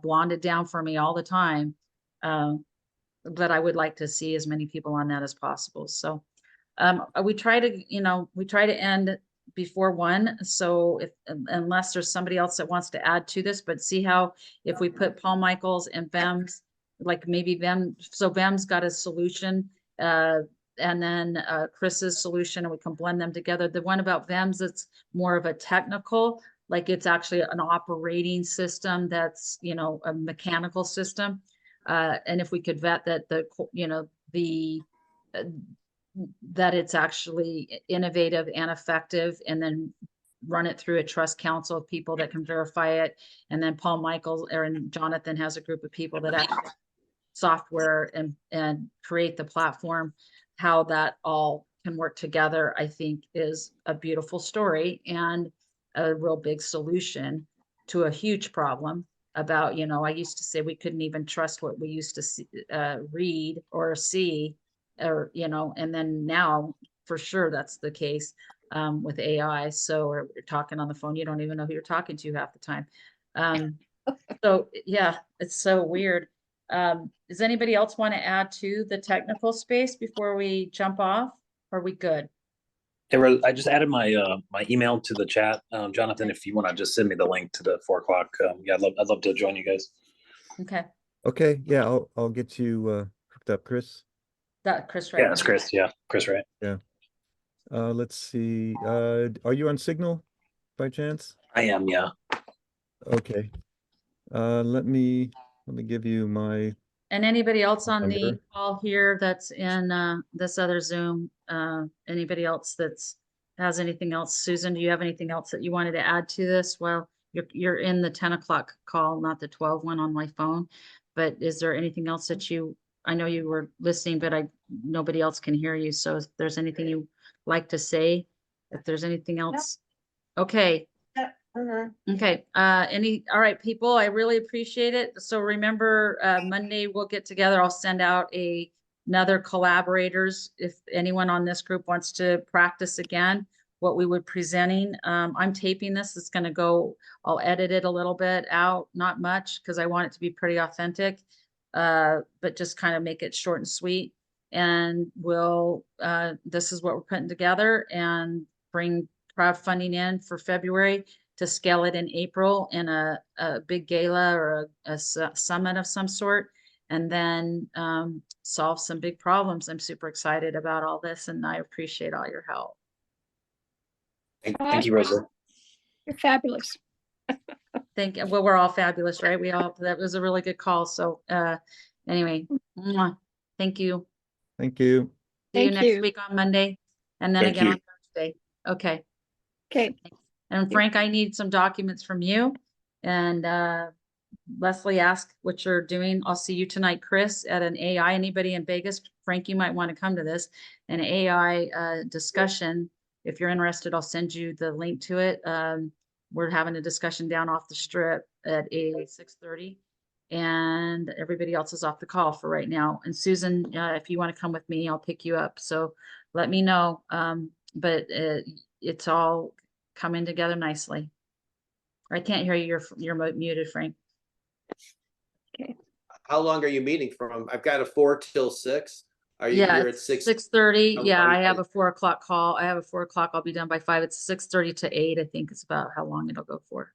blonde it down for me all the time. But I would like to see as many people on that as possible. So we try to end before 1. So unless there's somebody else that wants to add to this, but see how, if we put Paul Michaels and Vem's, like maybe Vem, so Vem's got a solution and then Chris's solution, and we can blend them together. The one about VEMS, it's more of a technical, like it's actually an operating system that's, you know, a mechanical system. And if we could vet that that it's actually innovative and effective, and then run it through a trust council of people that can verify it. And then Paul Michaels and Jonathan has a group of people that actually software and create the platform. How that all can work together, I think, is a beautiful story and a real big solution to a huge problem about, you know, I used to say we couldn't even trust what we used to see, read or see, or, you know, and then now for sure that's the case with AI. So we're talking on the phone, you don't even know who you're talking to half the time. So yeah, it's so weird. Does anybody else want to add to the technical space before we jump off? Are we good? I just added my my email to the chat. Jonathan, if you want to just send me the link to the 4 o'clock, yeah, I'd love to join you guys. Okay. Okay, yeah, I'll get you hooked up, Chris. That Chris, right? Yeah, it's Chris. Yeah, Chris, right? Yeah. Let's see. Are you on Signal by chance? I am. Yeah. Okay. Let me give you my And anybody else on the number. call here that's in this other Zoom, anybody else has anything else? Susan, do you have anything else that you wanted to add to this? Well, you're in the 10 o'clock call, not the 12 one on my phone. But is there anything else that I know you were listening, but nobody else can hear you. So if there's anything you like to say, if there's anything else. Okay. Okay, all right, people, I really appreciate it. So remember, Monday we'll get together. I'll send out another collaborators. If anyone on this group wants to practice again, what we would presenting. I'm taping this. It's gonna go, I'll edit it a little bit out, not much, because I want it to be pretty authentic. But just kind of make it short and sweet. And this is what we're putting together, and bring crowdfunding in for February to scale it in April in a big gala or a summit of some sort, and then solve some big problems. I'm super excited about all this, and I appreciate all your help. Thank you, Rosa. You're fabulous. Well, we're all fabulous, right? That was a really good call. So anyway, thank you. Thank you. See you Thank next you. week on Monday, and then Thank again you. on Thursday. Okay. Okay. And Frank, I need some documents from you. And Leslie, ask what you're doing. I'll see you tonight, Chris, at an AI. Anybody in Vegas? Frank, you might want to come to this, an AI discussion. If you're interested, I'll send you the link to it. We're having a discussion down off the strip at 6:30, and everybody else is off the call for right now. And Susan, if you want to come with me, I'll pick you up. So let me know. But it's all coming together nicely. I can't hear you. You're muted, Frank. Okay. How long are you meeting from? I've got a 4 till 6. Are you Yeah, here at 6? 6:30. How Yeah, long I have is- a 4 o'clock call. I have a 4 o'clock. I'll be done by 5. It's 6:30 to 8. I think it's about how long it'll go for.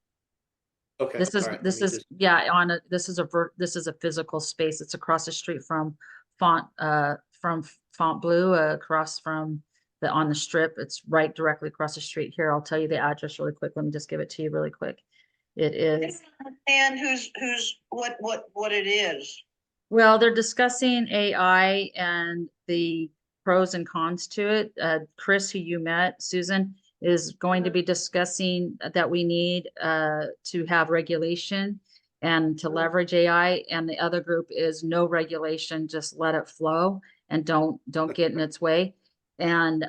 Okay. This is all right, this let me is yeah, this is a physical space. It's across the street from Fontainebleau, across from on the strip. It's right directly across the street here. I'll tell you the address really quick. Let me just give it to you really quick. It is. And what it is. Well, they're discussing AI and the pros and cons to it. Chris, who you met, Susan, is going to be discussing that we need to have regulation and to leverage AI. And the other group is no regulation, just let it flow and don't get in its way. And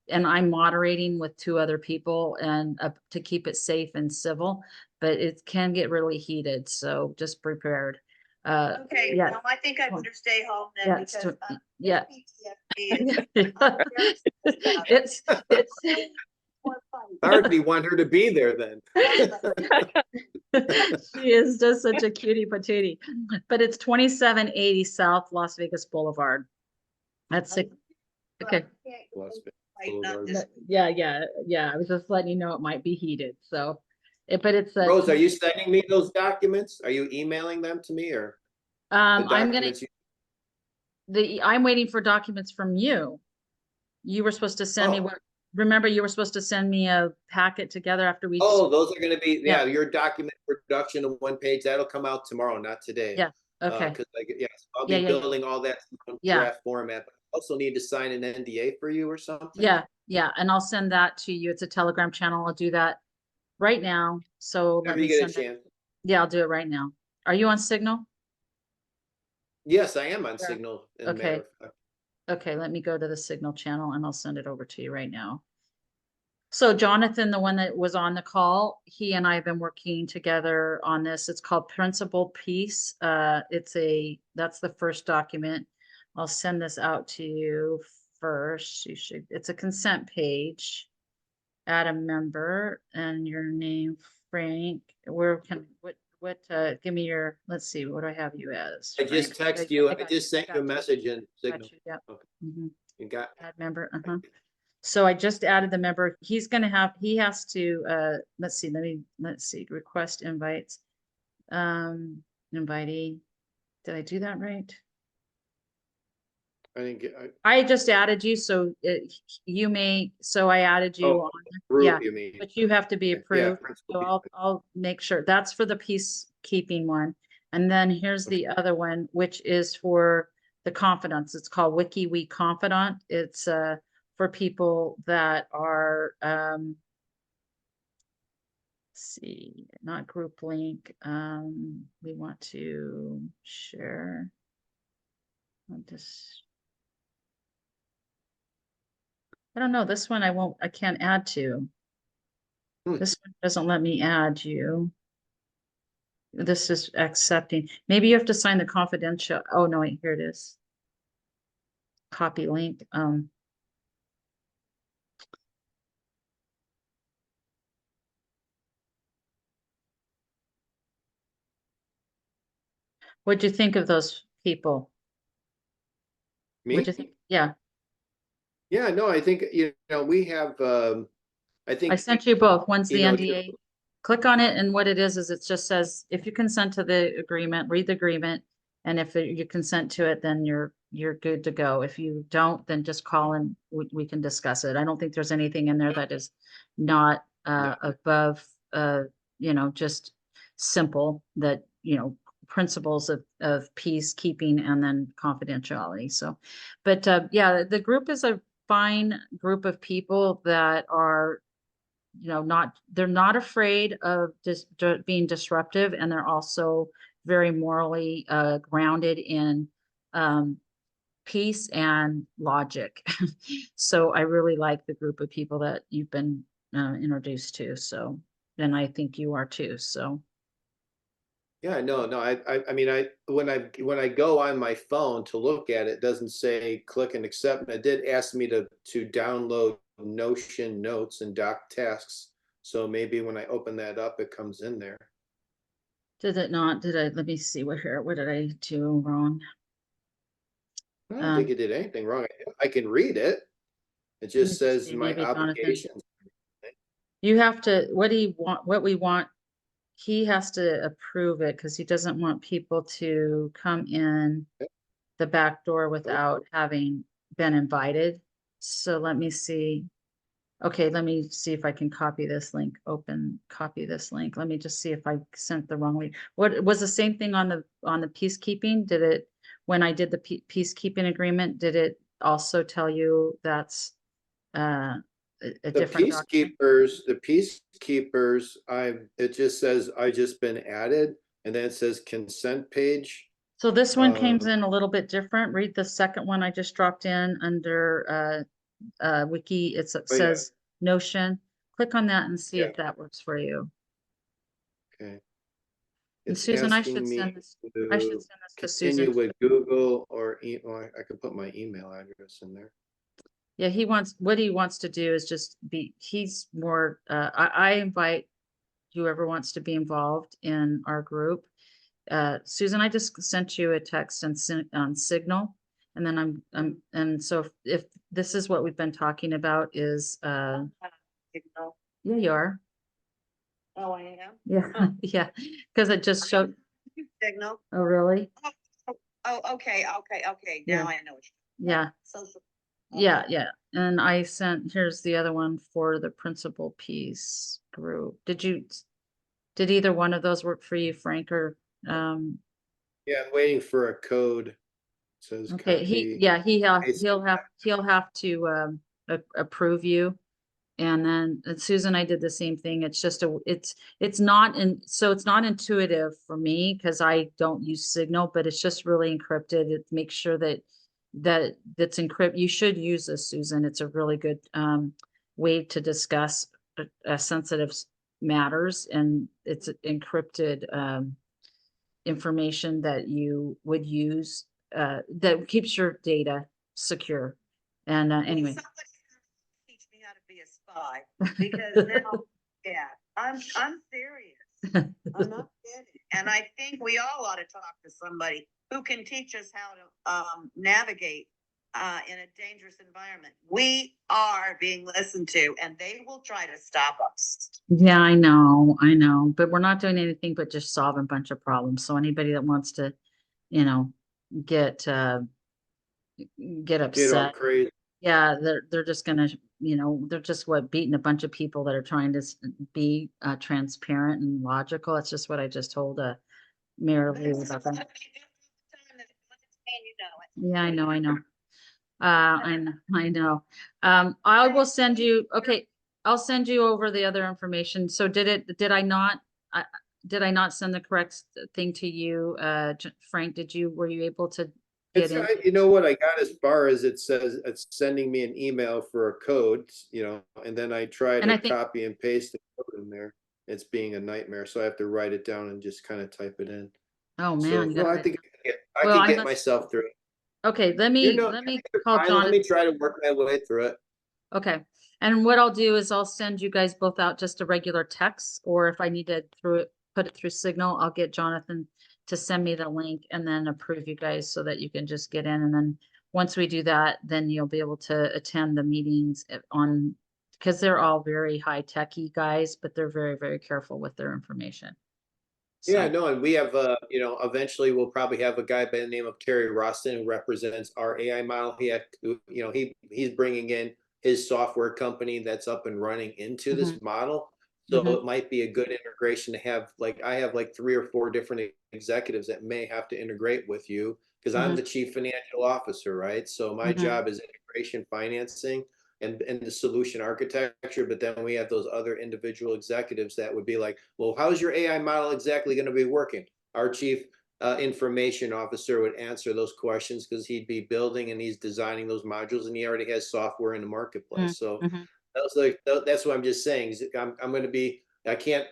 and I'm moderating with 2 other people and to keep it safe and civil, but it can get really heated. So just prepared. Okay, yeah. well, I think I better stay home then Yeah, because yeah. PTSD It's I already want her to be there then. she is just such a cutie patootie. But it's 2780 South Las Vegas Boulevard. That's it. Okay. Las Vegas Right, not Boulevard. this- Yeah. I was just letting you know it might be heated. So, but it's a. Rose, are you sending me those documents? Are you emailing them to me or? the I'm gonna. documents you- I'm waiting for documents from you. You were supposed to send me Oh. what, remember you were supposed to send me a packet together after we. Oh, those are gonna be, Yeah. your document production of one page, that'll come out tomorrow, not today. Yeah, okay. Cause yes, I'll Yeah, be yeah, yeah. building all that in Yeah. draft format. But I also need to sign an NDA for you or something. Yeah, and I'll send that to you. It's a Telegram channel. I'll do that right now. So let Whenever me you get a send it. chance. Yeah, I'll do it right now. Are you on Signal? Yes, I am on Yeah. Signal. Okay. Okay, let me go to the Signal channel and I'll send it over to you right now. So Jonathan, the one that was on the call, he and I have been working together on this. It's called Principal Peace. That's the first document. I'll send this out to you first. It's a consent page. Add a member and your name, Frank. Give me your, let's see, what do I have you as? I just Frank. text you, I got just sent got you a message in Got Signal. you, yep. Okay. Mhm. You got, Add member, So I just added the member. He has to, let's see, request invites. Invitee. Did I do that right? I didn't get, I just added you, so I added you on, group, yeah, you mean? but you have to be Yeah, approved. principal So people. I'll make sure that's for the peacekeeping one. And then here's the other one, which is for the confidants. It's called WikiWe Confidant. It's for people that are let's see, not group link. We want to share. I don't know. This one I can't add to. This one doesn't let me add you. This is accepting. Maybe you have to sign the confidential. Oh, no, wait, here it is. Copy link. What'd you think of those people? Me? What'd you think? Yeah, Yeah, no, I think, we have, I I think, sent you both. One's the you know, NDA. Click on it, and what it is it just says, if you consent to the agreement, read the agreement. And if you consent to it, then you're good to go. If you don't, then just call and we can discuss it. I don't think there's anything in there that is not No. above just simple that, principles of peacekeeping and then confidentiality. So, but yeah, the group is a fine group of people that are they're not afraid of just being disruptive, and they're also very morally grounded in peace and logic. So I really like the group of people that you've been introduced to. So, and I think you are too. So Yeah, no, I mean, when I go on my phone to look at it, it doesn't say click and accept. And it did ask me to download Notion notes and doc tasks. So maybe when I open that up, it comes in there. did it not? Let me see what did I do wrong? I don't think it did anything wrong. I can read it. It just says See, my maybe Jonathan. obligations. You have to, what do you want, what we want, he has to approve it because he doesn't want people to come in the back door without having been invited. So let me see. Okay, let me see if I can copy this link, copy this link. Let me just see if I sent the wrong link. What was the same thing on the peacekeeping? When I did the peacekeeping agreement, did it also tell you that's a The different document? peacekeepers, it just says I just been added, and then it says consent page. So this one comes in a little bit different. Read the second one I just dropped in under wiki. It says Notion. Click on that and see if that works for you. Okay. And It's Susan, I asking should me send this to continue Susan. with Google or I could put my email address in there. Yeah, what he wants to do is just he's more, I invite whoever wants to be involved in our group. Susan, I just sent you a text on Signal. And then and so if this is what we've been talking about is, yeah, you are. Oh, I am? Yeah, Oh. yeah, because it just showed. Signal. Oh, really? Oh, okay. Yeah. Now I know. Yeah, Social. yeah, yeah. And I sent, here's the other one for the principal piece group. Did either one of those work for you, Frank, or, Yeah, I'm waiting for a code. It says okay, copy. Paste. he'll have to, approve you. And then Susan, I did the same thing. It's just it's not it's not intuitive for me because I don't use Signal, but it's just really encrypted. It makes sure that's encrypt. You should use this, Susan. It's a really good way to discuss sensitive matters, and it's encrypted information that you would use that keeps your data secure. And anyway. Somebody teach me how to be a spy because now, yeah, I'm serious. I'm not kidding. And I think we all ought to talk to somebody who can teach us how to navigate in a dangerous environment. We are being listened to, and they will try to stop us. Yeah, I know, but we're not doing anything but just solving a bunch of problems. So anybody that wants to, you know, get Get all upset, crazy. yeah, they're just gonna, they're just beating a bunch of people that are trying to be transparent and logical. That's just what I just told Mayor Lou about that. Yeah, I know. I know. I will send you, okay, I'll send you over the other information. So did I not send the correct thing to you? Frank, were you able to get in? You know what, I got as far as it says, it's sending me an email for a code, and then I try And I to think, copy and paste the code in there. It's being a nightmare, so I have to write it down and just kind of type it in. oh So, man, you no, I gotta, think I well, can I get must, myself through it. okay, let You're me call fine. Let Jonathan. me try to work my way through it. Okay, and what I'll do is I'll send you guys both out just a regular text, or if I need to put it through Signal, I'll get Jonathan to send me the link and then approve you guys so that you can just get in. And then once we do that, then you'll be able to attend the meetings because they're all very high techy guys, but they're very, very careful with their information. Yeah, So, no, and we have, eventually we'll probably have a guy by the name of Terry Roston who represents our AI model. He's bringing in his software company that's up and running into this model. So Mhm. it might be a good integration to have, I have like 3 or 4 different executives that may have to integrate with you because I'm Mhm. the chief financial officer, right? So my Mhm. job is integration financing and the solution architecture, but then we have those other individual executives that would be like, well, how's your AI model exactly going to be working? Our chief information officer would answer those questions because he'd be building and he's designing those modules, and he already has software in the marketplace. So Mhm. that's what I'm just saying. I'm going to be, I can't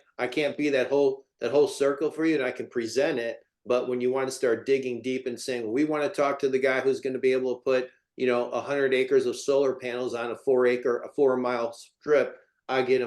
be that whole circle for you, and I can present it. But when you want to start digging deep and saying, well, we want to talk to the guy who's going to be able to put 100 acres of solar panels on a 4 mile strip, I get him